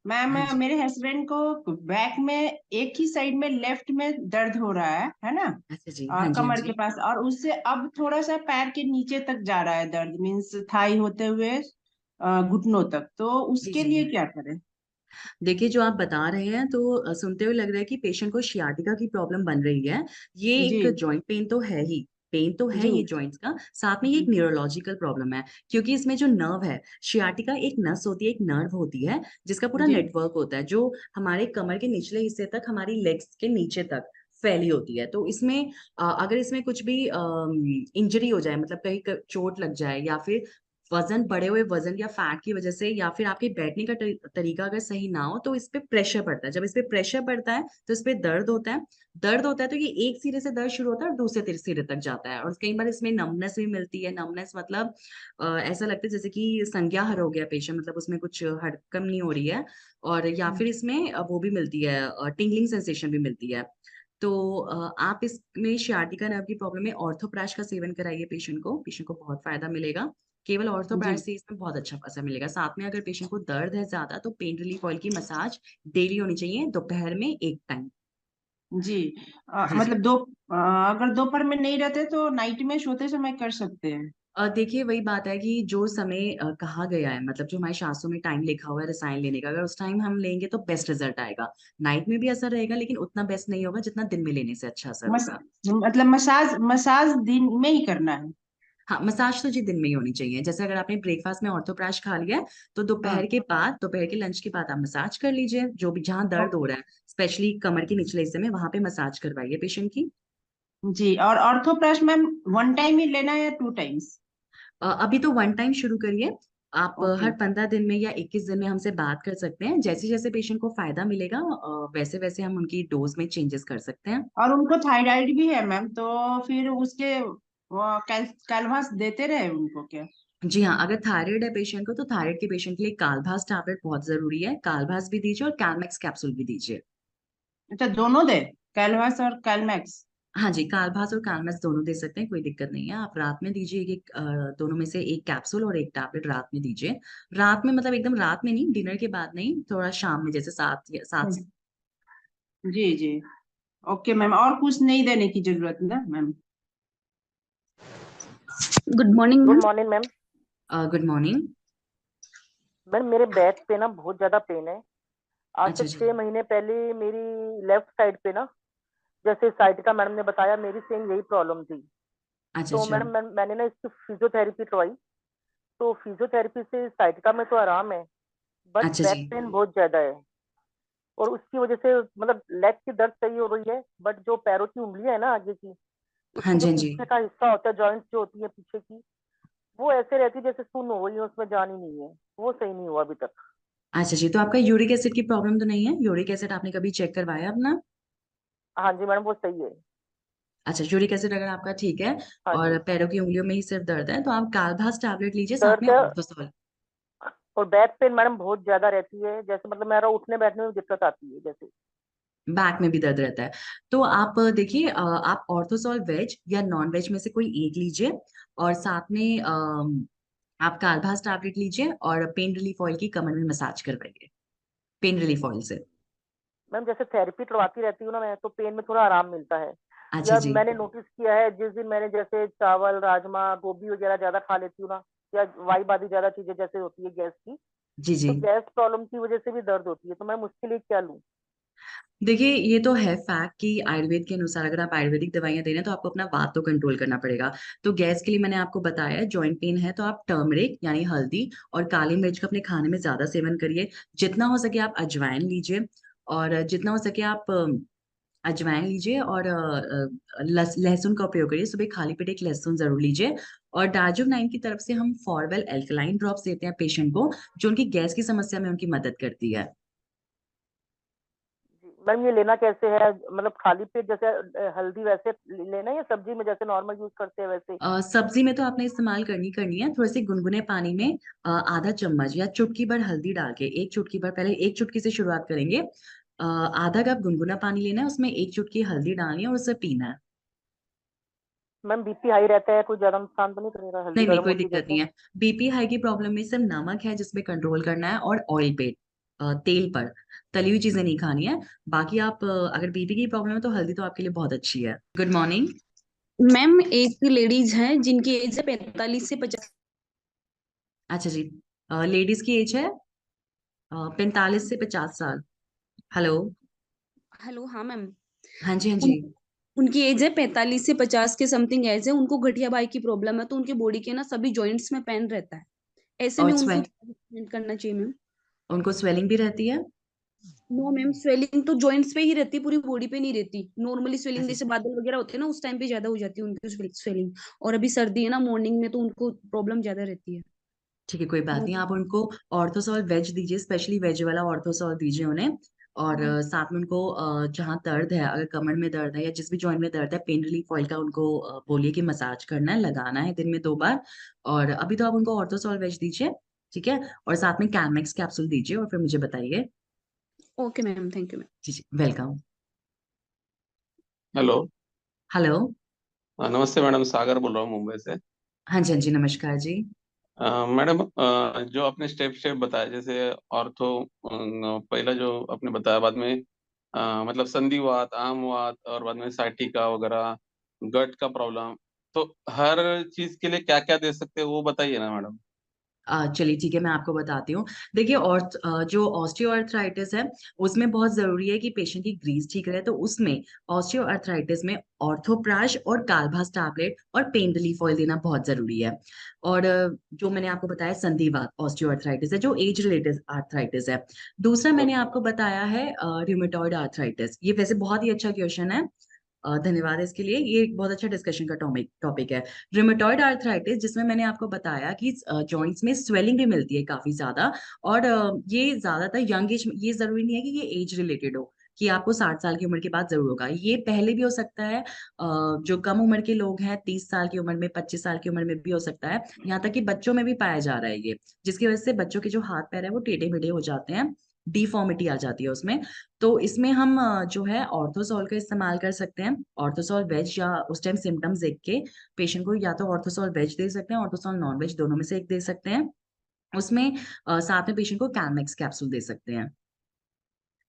मैम, हाँ जी, मेरे हस्बैंड को बैक में एक ही साइड में लेफ्ट में दर्द हो रहा है ना, अच्छा जी, हाँ और जी, हाँ कमर के जी। पास, और उससे अब थोड़ा सा पैर के नीचे तक जा रहा है दर्द, मीन्स थाई होते हुए घुटनों तक। तो जी उसके जी, लिए क्या करें? देखिए जो आप बता रहे हैं तो सुनते हुए लग रहा है कि पेशेंट को शियाटिका की प्रॉब्लम बन रही है। ये जी एक जॉइंट पेन तो है ही, पेन तो है जी ये जॉइंट्स का, साथ में ये एक जी न्यूरोलॉजिकल प्रॉब्लम है। क्योंकि इसमें जो नर्व है, शियाटिका एक नस होती है, एक नर्व होती है जिसका पूरा जी नेटवर्क होता है, जो हमारे कमर के निचले हिस्से तक, हमारी लेग्स के नीचे तक फैली होती है। तो इसमें अगर इसमें कुछ भी इंजरी हो जाए, मतलब कहीं चोट लग जाए, या फिर वजन, बढ़े हुए वजन या फैट की वजह से, या फिर आपके बैठने का तरीका अगर सही ना हो, तो इस पे प्रेशर पड़ता है। जब इस पे प्रेशर पड़ता है तो इस पे दर्द होता है। दर्द होता है तो ये एक सिरे से दर्द शुरू होता है और दूसरे सिरे तक जाता है। और कई बार इसमें नमनेस भी मिलती है। नमनेस मतलब ऐसा लगता है जैसे कि संज्ञाहर हो गया पेशेंट, मतलब उसमें कुछ हड़कम नहीं हो रही है। और या फिर इसमें वो भी मिलती है, टिंगलिंग सेंसेशन भी मिलती है। तो आप इसमें sciatica नर्व की प्रॉब्लम में ऑर्थोप्राश का सेवन कराइए पेशेंट को बहुत फायदा मिलेगा। केवल जी ऑर्थोप्राश से इसमें बहुत अच्छा असर मिलेगा। साथ में अगर पेशेंट को दर्द है ज्यादा, तो पेन रिलीफ ऑयल की मसाज डेली होनी चाहिए, दोपहर में एक टाइम। जी जी जी। मतलब अगर दोपहर में नहीं रहते तो नाइट में सोते समय कर सकते हैं? देखिए वही बात है कि जो समय कहा गया है, मतलब जो हमारे शास्त्रों में टाइम लिखा हुआ है रसायन लेने का, अगर उस टाइम हम लेंगे तो बेस्ट रिजल्ट आएगा। नाइट में भी असर रहेगा, लेकिन उतना बेस्ट नहीं होगा जितना दिन में लेने से अच्छा असर मस, होगा। मतलब मसाज मसाज दिन में ही करना है? हाँ, मसाज तो जी दिन में ही होनी चाहिए। जैसे अगर आपने ब्रेकफास्ट में ऑर्थोप्राश खा लिया है, तो हाँ। दोपहर के लंच के बाद आप मसाज कर लीजिए, जो भी जहाँ दर्द हो रहा है, स्पेशली कमर के निचले हिस्से में, वहां पे मसाज करवाइए पेशेंट की। जी, और ऑर्थोप्लास्ट मैम वन टाइम ही लेना है या टू टाइम्स? अभी तो वन टाइम शुरू करिए। आप ओके। हर 15 दिन में या 21 दिन में हमसे बात कर सकते हैं। जैसे जैसे पेशेंट को फायदा मिलेगा, वैसे वैसे हम उनकी डोज में चेंजेस कर सकते हैं। और उनको थायराइड भी है मैम, तो फिर उसके वो कैलवास देते रहे उनको क्या? जी हाँ, अगर थायराइड है पेशेंट को, तो थायराइड के पेशेंट के लिए कालभास टैबलेट बहुत जरूरी है। कालभास भी दीजिए और कैलमैक्स कैप्सूल भी दीजिए। अच्छा, दोनों दे, कैलवास और कैलमैक्स? हाँ जी, कालभास और कालमैक्स दोनों दे सकते हैं, कोई दिक्कत नहीं है। आप रात में दीजिए दोनों में से एक कैप्सूल और एक टैबलेट रात में दीजिए। रात में मतलब एकदम रात में नहीं, डिनर के बाद नहीं, थोड़ा शाम में, जैसे 7 से। जी जी। ओके मैम, और कुछ नहीं देने की जरूरत ना ma'am? Good morning good ma'am. Morning ma'am. Good morning. Ma'am मेरे बैक पे ना बहुत ज्यादा पेन है। आज से अच्छा जी। 6 महीने पहले मेरी लेफ्ट साइड पे ना, जैसे साइटिका मैडम ने बताया, मेरी सेम यही प्रॉब्लम थी। अच्छा तो अच्छा। मैडम मैंने ना इसकी फिजियोथेरेपी करवाई। तो फिजियोथेरेपी से साइटिका में तो आराम है, बट अच्छा जी। बैक पेन बहुत ज्यादा है। और उसकी वजह से मतलब लेग की दर्द सही हो रही है, बट जो पैरों की उंगलियां है ना आगे की, हाँ उसकी जो जी, हाँ जी। पीछे का हिस्सा होता है, जॉइंट जो होती है पीछे की, वो ऐसे रहती है जैसे सुन्न हो गई है, उसमें जान ही नहीं है। वो सही नहीं हुआ अभी तक। अच्छा जी, तो आपका यूरिक एसिड की प्रॉब्लम तो नहीं है? यूरिक एसिड आपने कभी चेक करवाया अपना? हाँ जी मैडम, वो सही है। अच्छा, यूरिक एसिड अगर आपका ठीक है हाँ और जी। पैरों की उंगलियों में ही सिर्फ दर्द है, तो आप कालभास टैबलेट लीजिए, साथ में दर्द ऑर्थोसॉल। और बैक पेन मैडम बहुत ज्यादा रहती है, जैसे मतलब मेरा उठने बैठने में दिक्कत आती है जैसे। बैक में भी दर्द रहता है। तो आप देखिए, आप ऑर्थोसॉल वेज या नॉन वेज में से कोई एक लीजिए, और साथ में आप कालभास टैबलेट लीजिए, और पेन रिलीफ ऑयल की कमर में मसाज करवाइए, पेन रिलीफ ऑयल से। मैम जैसे थेरेपी करवाती रहती हूँ ना मैं, तो पेन में थोड़ा आराम मिलता है। अच्छा या जी। मैंने नोटिस किया है, जिस दिन मैंने जैसे चावल राजमा गोभी वगैरह ज्यादा खा लेती हूँ ना, या वाई बादी ज्यादा चीजें जैसे होती है गैस की, जी जी। तो गैस प्रॉब्लम की वजह से भी दर्द होती है। तो मैम उसके लिए क्या लूँ? देखिए ये तो है फैक्ट कि आयुर्वेद के अनुसार अगर आप आयुर्वेदिक दवाइयां दे रहे हैं, तो आपको अपना वात तो कंट्रोल करना पड़ेगा। तो गैस के लिए मैंने आपको बताया है, जॉइंट पेन है तो आप टर्मरिक यानी हल्दी और काली मिर्च का अपने खाने में ज्यादा सेवन करिए। जितना हो सके आप अजवाइन लीजिए, और जितना हो सके आप अजवाइन लीजिए, और लहसुन का उपयोग करिए। सुबह खाली पेट एक लहसुन जरूर लीजिए। और डार्जिलिंग 9 की तरफ से हम फॉरवेल एल्कलाइन ड्रॉप्स देते हैं पेशेंट को, जो उनकी गैस की समस्या में उनकी मदद करती है। जी मैम, ये लेना कैसे है? मतलब खाली पेट जैसे हल्दी वैसे लेना है, या सब्जी में जैसे नॉर्मल यूज करते हैं वैसे? सब्जी में तो आपने इस्तेमाल करनी है। थोड़े से गुनगुने पानी में आधा चम्मच या चुटकी भर हल्दी डाल के, एक चुटकी भर, पहले एक चुटकी से शुरुआत करेंगे। आधा कप गुनगुना पानी लेना है, उसमें एक चुटकी हल्दी डालनी है और उसे पीना है। मैम बीपी हाई रहता है, कोई ज्यादा नुकसान तो नहीं करेगा हल्दी नहीं नहीं, गर्म कोई होती है दिक्कत जैसे? नहीं है। बीपी हाई की प्रॉब्लम में सिर्फ नमक है जिसपे कंट्रोल करना है, और ऑयल पे, तेल पर तली हुई चीजें नहीं खानी है। बाकी आप अगर बीपी की प्रॉब्लम है तो हल्दी तो आपके लिए बहुत अच्छी है। Good morning. मैम एक लेडीज हैं जिनकी एज है 45 से 50। अच्छा जी, लेडीज की एज है 45 से 50 साल। हेलो। हेलो, हाँ मैम। हाँ जी हाँ उन जी। उनकी एज है 45 से 50 के समथिंग एज है। उनको गठिया बाई की प्रॉब्लम है, तो उनके बॉडी के ना सभी जॉइंट्स में पेन रहता है। ऐसे और में उनको क्या ट्रीटमेंट करना चाहिए मैम? उनको स्वेलिंग भी रहती है? नो मैम, स्वेलिंग तो जॉइंट्स पे ही रहती है, पूरी बॉडी पे नहीं रहती। नॉर्मली स्वेलिंग अच्छा जैसे बादल वगैरह होते हैं ना, उस टाइम पे ज्यादा हो जाती है उनकी स्वेलिंग। और अभी सर्दी है ना, मॉर्निंग में तो उनको प्रॉब्लम ज्यादा रहती है। ठीक है, कोई बात नहीं। आप उनको ऑर्थोसॉल वेज दीजिए, स्पेशली वेज वाला ऑर्थोसॉल दीजिए उन्हें। और जी। साथ में उनको जहाँ दर्द है, अगर कमर में दर्द है या जिस भी जॉइंट में दर्द है, पेन रिलीफ ऑयल का उनको बोलिए कि मसाज करना है, लगाना है दिन में 2 बार। और अभी तो आप उनको ऑर्थोसॉल वेज दीजिए, ठीक है। और साथ में कैलमेक्स कैप्सूल दीजिए और फिर मुझे बताइए। Okay ma'am, thank you ma'am. जी जी, वेलकम। हेलो। हेलो। नमस्ते मैडम, सागर बोल रहा हूँ मुंबई से। हाँ जी हाँ जी, नमस्कार जी। मैडम, जो आपने स्टेप स्टेप बताया, जैसे ऑर्थो, पहला जो आपने बताया, बाद में मतलब संधिवात, आमवात, और बाद में साइटिका वगैरह, गट का प्रॉब्लम, तो हर चीज के लिए क्या क्या दे सकते हैं वो बताइए ना मैडम। चलिए ठीक है, मैं आपको बताती हूँ। देखिए, और जो ऑस्टियोआर्थराइटिस है उसमें बहुत जरूरी है कि पेशेंट की ग्रीस ठीक रहे, तो उसमें ऑस्टियोआर्थराइटिस में ऑर्थोप्राश और कालभास टैबलेट और पेन रिलीफ ऑयल देना बहुत जरूरी है। और जो मैंने आपको बताया संधिवात ऑस्टियोआर्थराइटिस है, जो एज रिलेटेड आर्थराइटिस है। दूसरा मैंने ओके। आपको बताया है रूमेटॉइड आर्थराइटिस। ये वैसे बहुत ही अच्छा क्वेश्चन है, धन्यवाद इसके लिए। ये एक बहुत अच्छा डिस्कशन का टॉपिक है, रिमेटॉइड आर्थराइटिस, जिसमें मैंने आपको बताया कि जॉइंट्स में स्वेलिंग भी मिलती है काफी ज्यादा। और ये ज्यादातर यंग एज, ये जरूरी नहीं है कि ये एज रिलेटेड हो कि आपको 60 साल की उम्र के बाद जरूर होगा, ये पहले भी हो सकता है। जो कम उम्र के लोग हैं, 30 साल की उम्र में, 25 साल की उम्र में भी हो सकता है। यहाँ तक कि बच्चों में भी पाया जा रहा है ये, जिसकी वजह से बच्चों के जो हाथ पैर है वो टेढ़े मेढ़े हो जाते हैं, डिफॉर्मिटी आ जाती है उसमें। तो इसमें हम जो है ऑर्थोसॉल का इस्तेमाल कर सकते हैं, ऑर्थोसॉल वेज, या उस टाइम सिम्टम्स देख के पेशेंट को या तो ऑर्थोसॉल वेज दे सकते हैं, ऑर्थोसॉल नॉन वेज, दोनों में से एक दे सकते हैं। उसमें साथ में पेशेंट को कैलमेक्स कैप्सूल दे सकते हैं,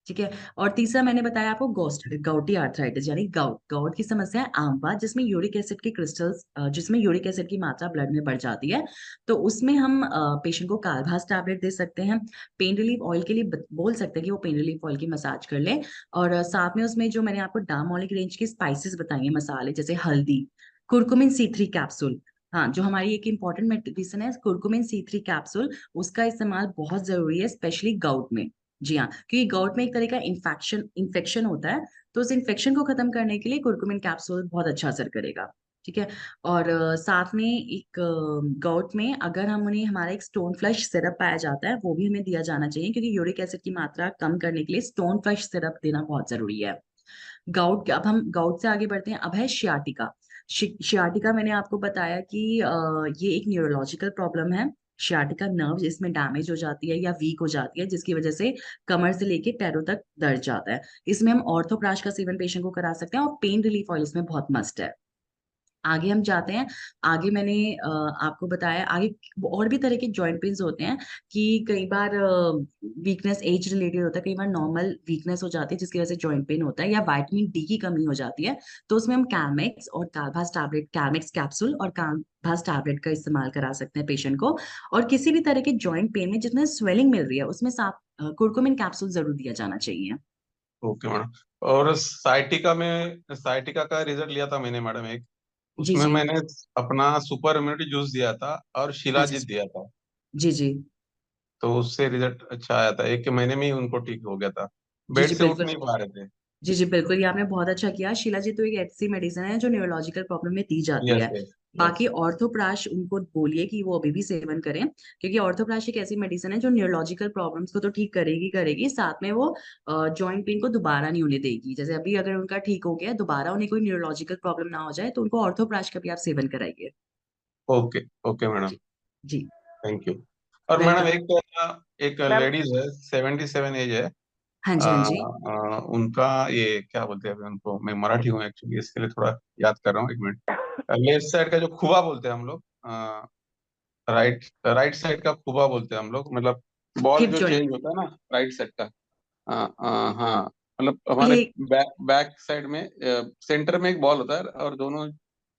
ठीक है। और तीसरा मैंने बताया आपको गाउटी आर्थराइटिस, यानी गाउट, गाउट की समस्या है, आमवात, जिसमें यूरिक एसिड के क्रिस्टल्स, जिसमें यूरिक एसिड की मात्रा ब्लड में बढ़ जाती है। तो उसमें हम पेशेंट को कालभास टैबलेट दे सकते हैं। पेन रिलीफ ऑयल के लिए बोल सकते हैं कि वो पेन रिलीफ ऑयल की मसाज कर ले। और साथ में उसमें जो मैंने आपको डामोलिक रेंज की स्पाइसेस बताई हैं, मसाले, जैसे हल्दी, कुरकुमिन C3 कैप्सूल। हाँ, जो हमारी एक इंपॉर्टेंट मेडिसिन है कुरकुमिन C3 कैप्सूल, उसका इस्तेमाल बहुत जरूरी है, स्पेशली गाउट में। जी हाँ, क्योंकि गाउट में एक तरह का इन्फेक्शन होता है, तो उस इन्फेक्शन को खत्म करने के लिए कुरकुमिन कैप्सूल बहुत अच्छा असर करेगा, ठीक है। और साथ में एक गाउट में अगर हम उन्हें, हमारा एक स्टोन फ्लश सिरप पाया जाता है, वो भी हमें दिया जाना चाहिए, क्योंकि यूरिक एसिड की मात्रा कम करने के लिए स्टोन फ्लश सिरप देना बहुत जरूरी है। गाउट, अब हम गाउट से आगे बढ़ते हैं। अब है शियाटिका। शियाटिका मैंने आपको बताया कि ये एक न्यूरोलॉजिकल प्रॉब्लम है। शियाटिका नर्व इसमें डैमेज हो जाती है या वीक हो जाती है, जिसकी वजह से कमर से लेके पैरों तक दर्द जाता है। इसमें हम ऑर्थोप्राश का सेवन पेशेंट को करा सकते हैं, और पेन रिलीफ ऑयल इसमें बहुत मस्ट है। आगे हम जाते हैं। आगे मैंने आपको बताया, आगे और भी तरह के जॉइंट पेन्स होते हैं कि कई बार वीकनेस एज रिलेटेड होता है, कई बार नॉर्मल वीकनेस हो जाती है जिसकी वजह से जॉइंट पेन होता है, या विटामिन डी की कमी हो जाती है। तो उसमें हम कैलमेक्स और कालभास टैबलेट, कैलमेक्स कैप्सूल और कालभास टैबलेट का इस्तेमाल करा सकते हैं पेशेंट को। और किसी भी तरह के जॉइंट पेन में जिसमें स्वेलिंग मिल रही है, उसमें साथ कुरकुमिन कैप्सूल जरूर दिया जाना चाहिए। Okay madam. और साइटिका का रिजल्ट लिया था मैंने मैडम एक, जी उसमें जी। मैंने अपना सुपर इम्यूनिटी जूस दिया था और हाँ जी शिलाजीत दिया था। जी जी। तो उससे रिजल्ट अच्छा आया था, 1 महीने में ही उनको ठीक हो गया था, जी बेड जी से उठ बिल्कुल। नहीं पा रहे थे। जी जी बिल्कुल, ये आपने बहुत अच्छा किया। शिलाजीत तो एक ऐसी मेडिसिन है जो न्यूरोलॉजिकल प्रॉब्लम में दी जाती यस है। Yes yes. बाकी ऑर्थोप्राश उनको बोलिए कि वो अभी भी सेवन करें, क्योंकि ऑर्थोप्राश एक ऐसी मेडिसिन है जो न्यूरोलॉजिकल प्रॉब्लम्स को तो ठीक करेगी करेगी, साथ में वो जॉइंट पेन को दोबारा नहीं होने देगी। जैसे अभी अगर उनका ठीक हो गया, दोबारा उन्हें कोई न्यूरोलॉजिकल प्रॉब्लम ना हो जाए, तो उनको ऑर्थोप्राश का भी आप सेवन कराइए। ओके ओके मैडम, जी जी। Thank you. और मैडम वेलकम। एक मैम लेडीज है, 77 एज है, हाँ जी, हाँ जी। उनका ये क्या बोलते हैं अभी उनको, मैं मराठी हूँ एक्चुअली, इसके लिए थोड़ा याद कर रहा हूँ, एक मिनट। लेफ्ट साइड का जो खुबा बोलते हैं हम लोग, राइट राइट साइड का खुबा बोलते हैं हम लोग, मतलब बॉल हिप जो जॉइंट। चेंज होता है ना राइट साइड का। हाँ, मतलब हमारे एक बैक साइड में सेंटर में एक बॉल होता है और दोनों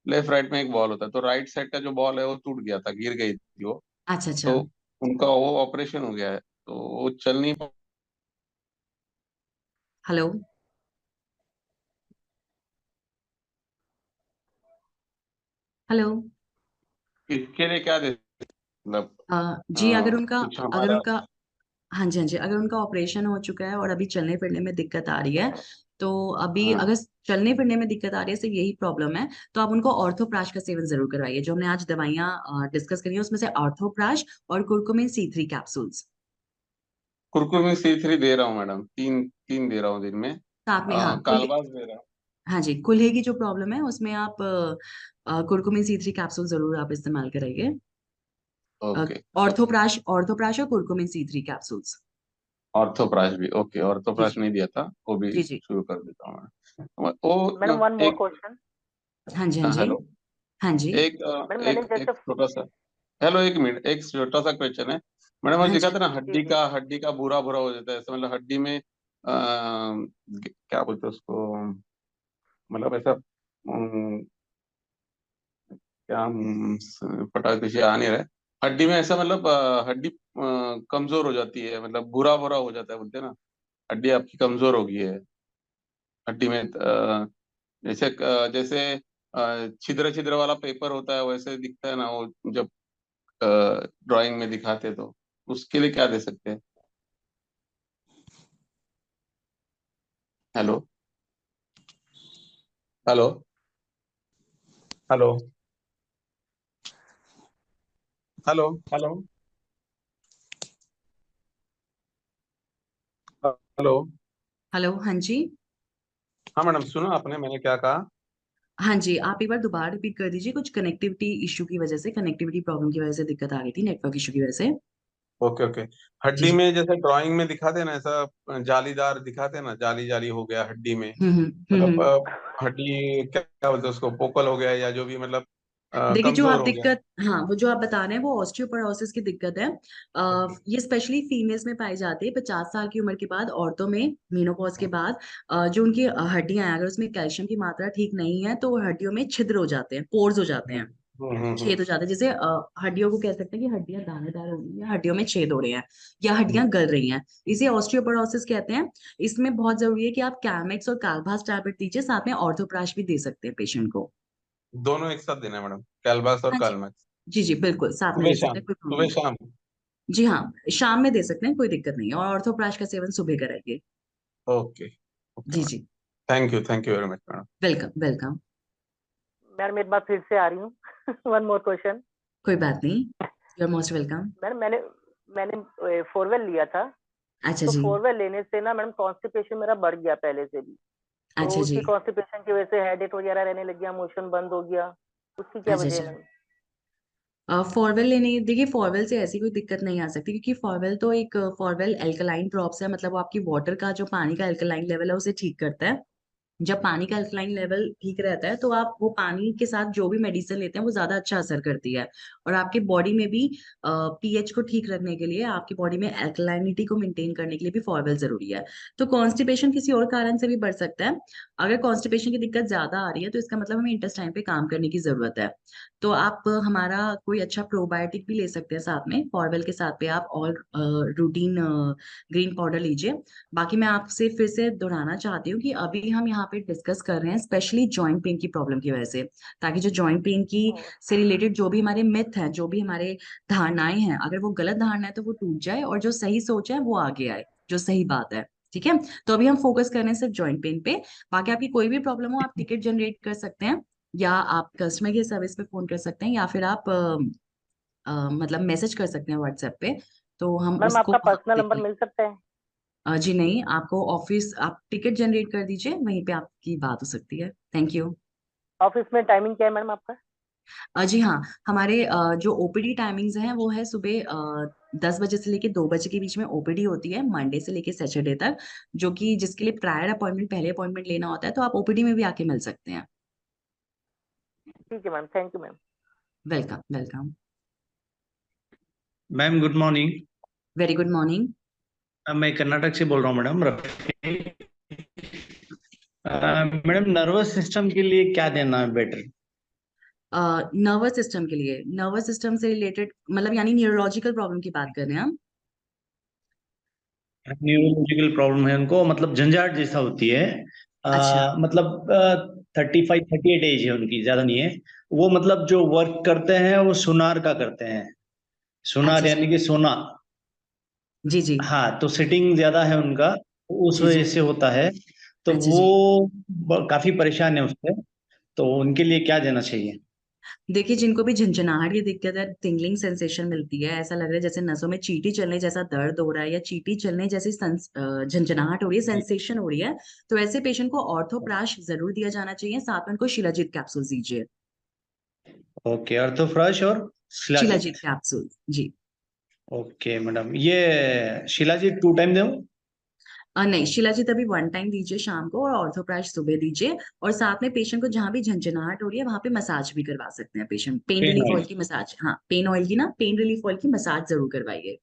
लेफ्ट राइट में एक बॉल होता है, तो राइट साइड का जो बॉल है वो टूट गया था, गिर गई थी वो। अच्छा, अच्छा। तो उनका वो ऑपरेशन हो गया है, तो वो चल नहीं हेलो। हेलो। इसके लिए क्या दे, मतलब जी, कुछ अगर हमारा। उनका हाँ जी, हाँ जी, अगर उनका ऑपरेशन हो चुका है और अभी चलने फिरने में दिक्कत आ रही है, तो अभी हाँ, अगर चलने फिरने में दिक्कत आ रही है, सिर्फ यही प्रॉब्लम है, तो आप उनको ऑर्थोप्राश का सेवन जरूर करवाइए। जो हमने आज दवाइयाँ डिस्कस करी है उसमें से ऑर्थोप्राश और कुरकुमिन C3 कैप्सूल्स कुरकुमी C3 दे रहा हूँ मैडम, तीन तीन दे रहा हूँ दिन में। साथ में। हाँ, कालबाज दे रहा हाँ जी, कुल्हे की जो प्रॉब्लम है उसमें आप कुरकुमिन C3 कैप्सूल जरूर आप इस्तेमाल कराइए। हूँ। ओके। ऑर्थोप्राश ऑर्थोप्राश और कुरकुमिन C3 कैप्सूल्स। ऑर्थोप्राश भी ओके, जी ऑर्थोप्राश जी। नहीं दिया था, वो भी जी जी। शुरू कर देता हूँ मैं। वो मैडम वन मोर एक, क्वेश्चन। हाँ जी, हाँ जी। हेलो, हाँ जी। मैडम मैंने एक जैसे एक छोटा सा, हेलो एक मिनट, एक छोटा सा क्वेश्चन है मैडम। वो हाँ जी। दिखा था ना, जी जी हड्डी का भूरा भूरा हो जाता है ऐसा, मतलब हड्डी में क्या बोलते हैं उसको, मतलब ऐसा क्या पटा कुछ आ नहीं रहा है, हड्डी में ऐसा, मतलब हड्डी कमजोर हो जाती है, मतलब भूरा भूरा हो जाता है, बोलते हैं ना हड्डी आपकी कमजोर हो गई है, हड्डी में जैसे छिद्र छिद्र वाला पेपर होता है वैसे दिखता है ना वो, जब ड्राइंग में दिखाते हैं, तो उसके लिए क्या दे सकते हैं? Hello, hello, hello, hello, hello, hello. Hello. हाँ जी। हाँ मैडम, सुना आपने मैंने क्या कहा? हाँ जी, आप एक बार दोबारा रिपीट कर दीजिए। कुछ कनेक्टिविटी इशू की वजह से, कनेक्टिविटी प्रॉब्लम की वजह से दिक्कत आ गई थी, नेटवर्क इशू की वजह से। Okay okay. जी हड्डी जी। में जैसे ड्राइंग में दिखाते हैं ना, ऐसा जालीदार दिखाते हैं ना, जाली जाली हो गया हड्डी में, हम्म। मतलब हड्डी क्या बोलते हैं उसको, पोकल हो गया या जो भी, मतलब देखिए, जो आप कमजोर हो गया। दिक्कत, हाँ, वो जो आप बता रहे हैं वो ऑस्टियोपोरोसिस की दिक्कत है। ये स्पेशली फीमेल्स में पाई जाती है 50 साल की उम्र के बाद। औरतों में मेनोपॉज के बाद जो उनकी हड्डियां हैं, अगर उसमें कैल्शियम की मात्रा ठीक नहीं है तो हड्डियों में छिद्र हो जाते हैं, पोर्स हो जाते हैं, छेद हो जाते हैं। जैसे हड्डियों को कह सकते हैं कि हड्डियां दानेदार हो रही हैं, हड्डियों में छेद हो रहे हैं, या हड्डियां गल रही हैं। इसे ऑस्टियोपोरोसिस कहते हैं। इसमें बहुत जरूरी है कि आप कैमेक्स और कालभास टैबलेट दीजिए, साथ में ऑर्थोप्राश भी दे सकते हैं पेशेंट को। दोनों एक साथ देना है मैडम, कैलबास और हाँ जी। कालमैक्स? जी जी, बिल्कुल साथ में सुबह दे सकते शाम, हैं, कोई प्रॉब्लम सुबह नहीं। शाम। जी हाँ, शाम में दे सकते हैं, कोई दिक्कत नहीं है। और ऑर्थोप्राश का सेवन सुबह कराइए। ओके ओके जी मैडम, जी। Thank you very much madam. Welcome welcome. Madam एक बार फिर से आ रही हूँ। One more question. कोई बात नहीं, you are most welcome. Madam मैंने मैंने फोरवेल लिया था। अच्छा तो जी। फोरवेल लेने से ना मैडम कॉन्स्टिपेशन मेरा बढ़ गया पहले से भी। तो अच्छा जी। उसी कॉन्स्टिपेशन की वजह से हेडेक वगैरह रहने लग गया, मोशन बंद हो गया। उसकी क्या अच्छा वजह है अच्छा। मैडम? फॉरवेल लेने, देखिए फॉरवेल से ऐसी कोई दिक्कत नहीं आ सकती, क्योंकि फॉरवेल तो एक फॉरवेल एल्कलाइन ड्रॉप्स है, मतलब वो आपकी वाटर का जो पानी का एल्कलाइन लेवल है उसे ठीक करता है। जब पानी का अल्कलाइन लेवल ठीक रहता है तो आप वो पानी के साथ जो भी मेडिसिन लेते हैं वो ज्यादा अच्छा असर करती है। और आपके बॉडी में भी पीएच को ठीक रखने के लिए, आपकी बॉडी में अल्कलाइनिटी को मेंटेन करने के लिए भी फॉरवेल जरूरी है। तो कॉन्स्टिपेशन किसी और कारण से भी बढ़ सकता है। अगर कॉन्स्टिपेशन की दिक्कत ज्यादा आ रही है तो इसका मतलब हमें इंटेस्टाइन पे काम करने की जरूरत है। तो आप हमारा कोई अच्छा प्रोबायोटिक भी ले सकते हैं साथ में, फॉरवेल के साथ पे आप और रूटीन ग्रीन पाउडर लीजिए। बाकी मैं आपसे फिर से दोहराना चाहती हूँ कि अभी हम यहाँ पे डिस्कस कर रहे हैं स्पेशली जॉइंट पेन की प्रॉब्लम की वजह से, ताकि जो जॉइंट पेन की से रिलेटेड जो भी हमारे मिथ हैं, जो भी हमारे धारणाएं हैं, अगर वो गलत धारणा है तो वो टूट जाए और जो सही सोच है वो आगे आए, जो सही बात है। ठीक है। तो अभी हम फोकस कर रहे हैं सिर्फ जॉइंट पेन पे। बाकी आपकी कोई भी प्रॉब्लम हो, आप टिकट जनरेट कर सकते हैं, या आप कस्टमर केयर सर्विस पे फोन कर सकते हैं, या फिर आप मतलब मैसेज कर सकते हैं व्हाट्सएप पे, तो हम मैडम उसको आपका वहाँ पर्सनल देख नंबर लेंगे। मिल सकता है? जी नहीं, आपको ऑफिस, आप टिकट जनरेट कर दीजिए, वहीं पे आपकी बात हो सकती है। Thank you. ऑफिस में टाइमिंग क्या है मैडम आपका? जी हाँ, हमारे जो ओपीडी टाइमिंग्स हैं वो है सुबह 10 बजे से लेके 2 बजे के बीच में ओपीडी होती है, मंडे से लेके सैटरडे तक, जो कि जिसके लिए प्रायर अपॉइंटमेंट, पहले अपॉइंटमेंट लेना होता है, तो आप ओपीडी में भी आके मिल सकते हैं। ठीक है ma'am, thank you ma'am. Welcome welcome. Ma'am good morning. Very good morning. मैं कर्नाटक से बोल रहा हूँ madam, Rafi. Madam nervous system के लिए क्या देना है बेटर? नर्वस सिस्टम के लिए, नर्वस सिस्टम से रिलेटेड मतलब यानी न्यूरोलॉजिकल प्रॉब्लम की बात कर रहे हैं हम? न्यूरोलॉजिकल प्रॉब्लम है उनको, मतलब झंझाट जैसा होती है। अच्छा 35-38 एज है उनकी, ज्यादा नहीं है। वो मतलब जो वर्क करते हैं वो सोनार का करते हैं। सोनार अच्छा यानी जी कि सोना। जी जी हाँ, तो सिटिंग ज्यादा है उनका, उस जी वजह जी। से होता है। तो अच्छा जी, वो काफी परेशान है उससे। तो उनके लिए क्या देना चाहिए? देखिए जिनको भी झंझनाहट की दिक्कत है, टिंगलिंग सेंसेशन मिलती है, ऐसा लग रहा है जैसे नसों में चींटी चलने जैसा दर्द हो रहा है, या चींटी चलने जैसी झंझनाहट हो रही है, जी। सेंसेशन हो रही है, तो ऐसे पेशेंट को ऑर्थोप्राश जरूर दिया जाना चाहिए, साथ में उनको शिलाजीत कैप्सूल दीजिए। ओके, अर्थोफ्रश और शिलाजीत शिलाजीत। कैप्सूल जी। ओके मैडम, ये शिलाजीत 2 टाइम दो? नहीं, शिलाजीत अभी 1 टाइम दीजिए शाम को, और ऑर्थोप्राश सुबह दीजिए, और साथ में पेशेंट को जहां भी झंझनाहट हो रही है वहां पे मसाज भी करवा सकते हैं patient, pain pain relief oil. Oil की मसाज, हाँ पेन ऑयल की ना, पेन रिलीफ ऑयल की मसाज जरूर करवाइए।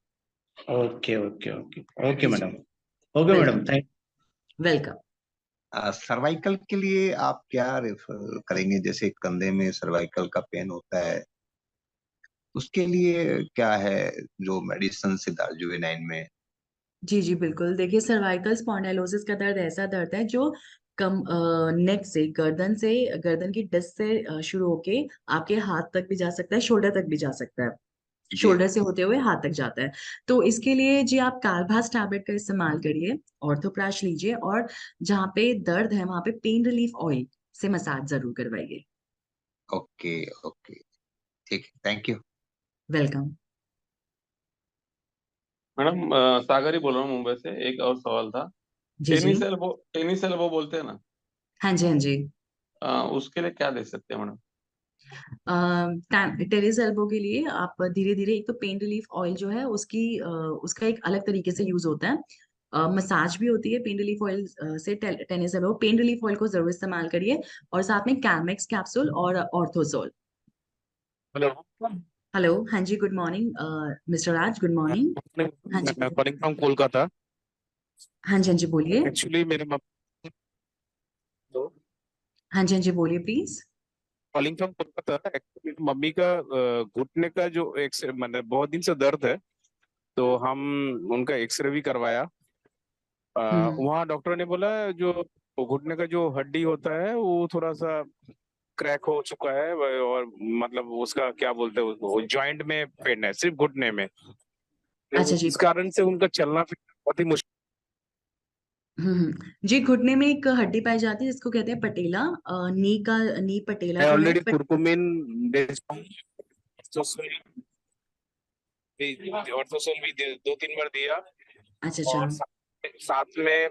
ओके ओके ओके ओके जी जी। Madam. Okay madam, welcome thank. Welcome. Cervical के लिए आप क्या रेफर करेंगे? जैसे कंधे में सर्वाइकल का पेन होता है, उसके लिए क्या है जो मेडिसिन सिद्धार्थ में? जी जी बिल्कुल, देखिए सर्वाइकल स्पॉन्डाइलोसिस का दर्द ऐसा दर्द है जो कम नेक से, गर्दन से, गर्दन की डिस्क से शुरू होके आपके हाथ तक भी जा सकता है, शोल्डर तक भी जा सकता है, जी। शोल्डर से होते हुए हाथ तक जाता है। तो इसके लिए जी आप कार्बास टैबलेट का इस्तेमाल करिए, ऑर्थोप्राश लीजिए, और जहाँ पे दर्द है वहां पे पेन रिलीफ ऑयल से मसाज जरूर करवाइए। ओके ओके, ठीक है, थैंक यू। वेलकम। मैडम सागर ही बोल रहा हूँ मुंबई से। एक और सवाल था। जी जी। टेनिस एल्बो बोलते हैं ना, हाँ जी हाँ जी। उसके लिए क्या दे सकते हैं मैडम? टेनिस एल्बो के लिए आप धीरे धीरे, एक तो पेन रिलीफ ऑयल जो है उसका एक अलग तरीके से यूज होता है, मसाज भी होती है पेन रिलीफ ऑयल से। Tennis elbow pen relief oil को जरूर इस्तेमाल करिए, और साथ में कैलमेक्स कैप्सूल और ऑर्थोसोल। हेलो। हेलो, हाँ जी, गुड मॉर्निंग मिस्टर राज, गुड मॉर्निंग। हाँ जी बोलिए। Calling from Kolkata. हाँ जी हाँ जी बोलिए। एक्चुअली मेरे हाँ जी हाँ जी बोलिए please. Calling from Kolkata. Actually mummy का घुटने का जो मतलब बहुत दिन से दर्द है, तो हम उनका एक्सरे भी करवाया। हम्म। वहाँ डॉक्टर ने बोला जो घुटने का जो हड्डी होता है वो थोड़ा सा क्रैक हो चुका है, और मतलब उसका क्या बोलते हैं उसको, जॉइंट में पेन है सिर्फ घुटने में। तो अच्छा जी। इस कारण से उनका चलना फिरना बहुत ही मुश्किल। जी, घुटने में एक हड्डी पाई जाती है जिसको कहते हैं पटेला, नी पटेला मैं जो है, ऑलरेडी कुरकुमिन ऑर्थोसोल भी 2-3 बार दिया, अच्छा अच्छा। और साथ में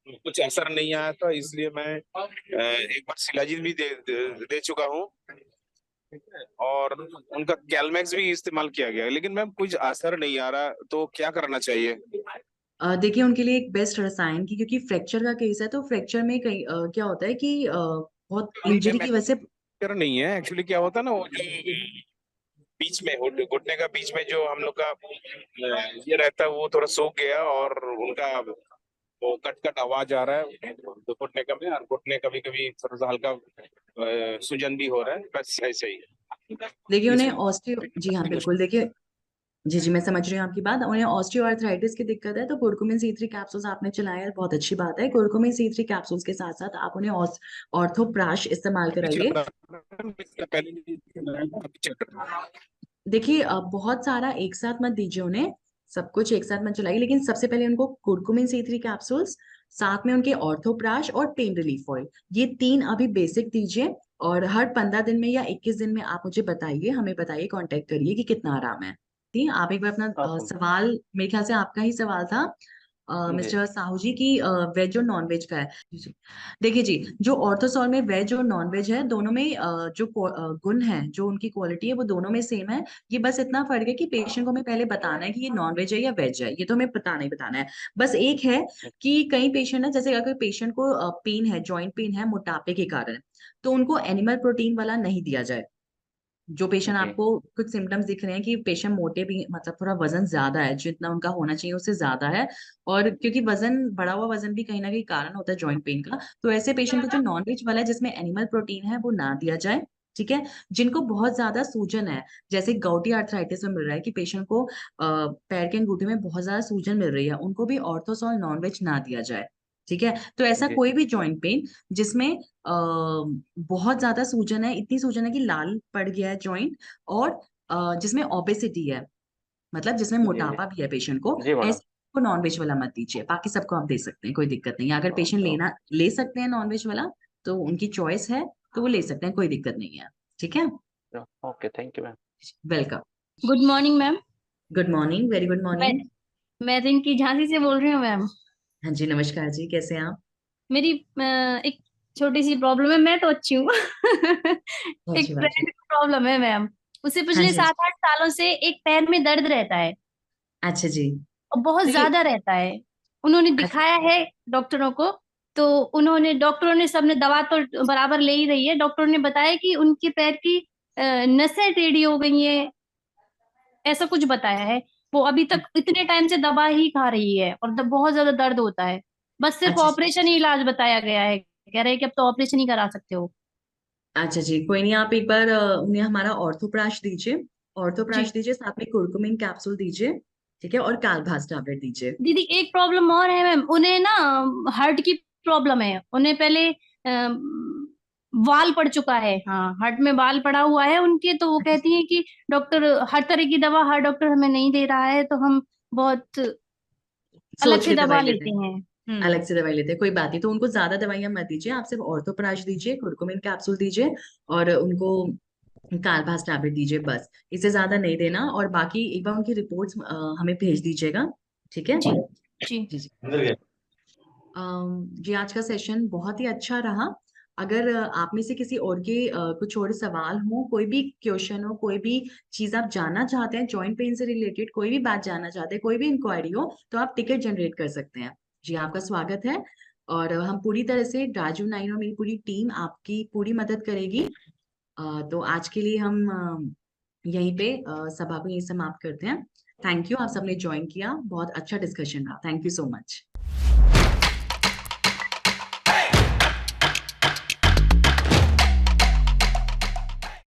कुछ असर नहीं आया था, इसलिए मैं एक बार शिलाजीत भी दे चुका हूँ, और उनका कैलमैक्स भी इस्तेमाल किया गया, लेकिन मैम कुछ असर नहीं आ रहा, तो क्या करना चाहिए? देखिए उनके लिए एक बेस्ट रसायन की, क्योंकि फ्रैक्चर का केस है, तो फ्रैक्चर में कई क्या होता है कि बहुत नहीं इंजरी मैम, की वजह से। फ्रैक्चर नहीं है। एक्चुअली क्या होता है ना, वो जो बीच में घुटने का बीच में जो हम लोग का ये रहता है, वो थोड़ा सूख गया, और उनका वो कट कट आवाज आ रहा है तो घुटने का में, और घुटने कभी कभी थोड़ा सा हल्का सूजन भी हो रहा है, बस ऐसे ही। देखिए उन्हें इसमें ऑस्टियो, जी हाँ बिल्कुल, देखिए जी जी मैं समझ रही हूँ आपकी बात, उन्हें ऑस्टियो आर्थराइटिस की दिक्कत है, तो कुरकुमिन C3 कैप्सूल्स आपने चलाया है, बहुत अच्छी बात है। कुरकुमिन C3 कैप्सूल्स के साथ साथ आप उन्हें ऑर्थोप्राश इस्तेमाल कराइए। देखिए बहुत सारा एक साथ मत दीजिए उन्हें, सब कुछ एक साथ मत चलाइए, लेकिन सबसे पहले उनको कुरकुमिन C3 कैप्सूल्स, साथ में उनके ऑर्थोप्राश और पेन रिलीफ ऑयल, ये 3 अभी बेसिक दीजिए, और हर 15 दिन में या 21 दिन में आप मुझे बताइए, हमें बताइए, कांटेक्ट करिए कि कितना आराम है। ठीक है, आप एक बार अपना सवाल, मेरे ख्याल से आपका ही सवाल था, मिस्टर साहू जी की वेज और नॉन वेज का है। जी। देखिए जी, जो ऑर्थोसॉल में वेज और नॉन वेज है, दोनों में जो गुण है, जो उनकी क्वालिटी है, वो दोनों में सेम है। ये बस इतना फर्क है कि पेशेंट को हमें पहले बताना है कि ये नॉन वेज है या वेज है, ये तो हमें बताना ही बताना है। बस एक है कि कई पेशेंट है, जैसे अगर पेशेंट को पेन है, जॉइंट पेन है मोटापे के कारण, तो उनको एनिमल प्रोटीन वाला नहीं दिया जाए। जो पेशेंट ओके आपको कुछ सिम्टम्स दिख रहे हैं कि पेशेंट मोटे भी, मतलब थोड़ा वजन ज्यादा है, जितना उनका होना चाहिए उससे ज्यादा है, और क्योंकि वजन, बढ़ा हुआ वजन भी कहीं ना कहीं कारण होता है जॉइंट पेन का, तो ऐसे पेशेंट को जो नॉन वेज वाला है जिसमें एनिमल प्रोटीन है वो ना दिया जाए। ठीक है। जिनको बहुत ज्यादा सूजन है, जैसे गाउटी आर्थराइटिस में मिल रहा है कि पेशेंट को पैर के अंगूठे में बहुत ज्यादा सूजन मिल रही है, उनको भी ऑर्थोसॉल नॉन वेज ना दिया जाए। ठीक है। तो ऐसा जी कोई भी जॉइंट पेन जिसमें बहुत ज्यादा सूजन है, इतनी सूजन है कि लाल पड़ गया है जॉइंट, और जिसमें ओबेसिटी है, मतलब जिसमें जी मोटापा भी है पेशेंट को, जी मैडम। ऐसे को नॉन वेज वाला मत दीजिए। बाकी सबको आप दे सकते हैं, कोई दिक्कत नहीं है। अगर पेशेंट लेना ले सकते हैं नॉन वेज वाला तो उनकी चॉइस है, तो वो ले सकते हैं, कोई दिक्कत नहीं है। ठीक है। Okay thank you ma'am. Welcome. Good morning ma'am. Good morning, very good मैं मॉर्निंग। मैं रिंकी झांसी से बोल रही हूँ मैम। हाँ जी, नमस्कार जी, कैसे हैं आप? मेरी एक छोटी सी प्रॉब्लम है, मैं तो अच्छी हूँ। एक अच्छी बात है। फ्रेंड को प्रॉब्लम है मैम। उसे हाँ पिछले जी, हाँ जी। 7-8 सालों से एक पैर में दर्द रहता है, अच्छा जी। और बहुत तो ये, ज्यादा रहता है। उन्होंने अच्छा, दिखाया है डॉक्टरों को, तो डॉक्टरों ने, सबने दवा तो बराबर ले ही रही है। डॉक्टरों ने बताया कि उनके पैर की नसें टेढ़ी हो गई हैं, ऐसा कुछ बताया है। वो अभी तक इतने टाइम से दवा ही खा रही है, और बहुत ज्यादा दर्द होता है। बस सिर्फ अच्छा जी। ऑपरेशन ही इलाज बताया गया है, कह रहे हैं कि अब तो ऑपरेशन ही करा सकते हो। अच्छा जी, कोई नहीं, आप एक बार उन्हें हमारा ऑर्थोप्राश दीजिए, जी ऑर्थोप्राश दीजिए, साथ में कुर्कुमिन कैप्सूल दीजिए। ठीक है। और कालभास टैबलेट दीजिए। दीदी, एक प्रॉब्लम और है मैम, उन्हें ना हार्ट की प्रॉब्लम है। उन्हें पहले वाल पड़ चुका है, हाँ हार्ट में वाल पड़ा हुआ है उनके। तो वो कहती हैं कि डॉक्टर, हर तरह की दवा हर डॉक्टर हमें नहीं दे रहा है, तो हम बहुत अलग सोच से के दवाई दवा लेते लेते हैं, हैं। अलग से दवाई लेते हैं, कोई बात नहीं। तो उनको ज्यादा दवाइयां मत दीजिए, आप सिर्फ ऑर्थोप्राश दीजिए, कुर्कुमिन कैप्सूल दीजिए, और उनको कालभास टैबलेट दीजिए, बस। इससे ज्यादा नहीं देना। और बाकी एक बार उनकी रिपोर्ट्स हमें भेज दीजिएगा। ठीक है। जी जी जी जी। जी, आज का सेशन बहुत ही अच्छा रहा। अगर आप में से किसी और के कुछ और सवाल हो, कोई भी क्वेश्चन हो, कोई भी चीज आप जानना चाहते हैं जॉइंट पेन से रिलेटेड, कोई भी बात जानना चाहते हैं, कोई भी इंक्वायरी हो, तो आप टिकट जनरेट कर सकते हैं। जी, आपका स्वागत है। और हम पूरी तरह से, राजू नाइन और मेरी पूरी टीम आपकी पूरी मदद करेगी। तो आज के लिए हम यहीं पे सभा को यहीं समाप्त करते हैं। थैंक यू, आप सबने ज्वाइन किया, बहुत अच्छा डिस्कशन रहा। Thank you so much.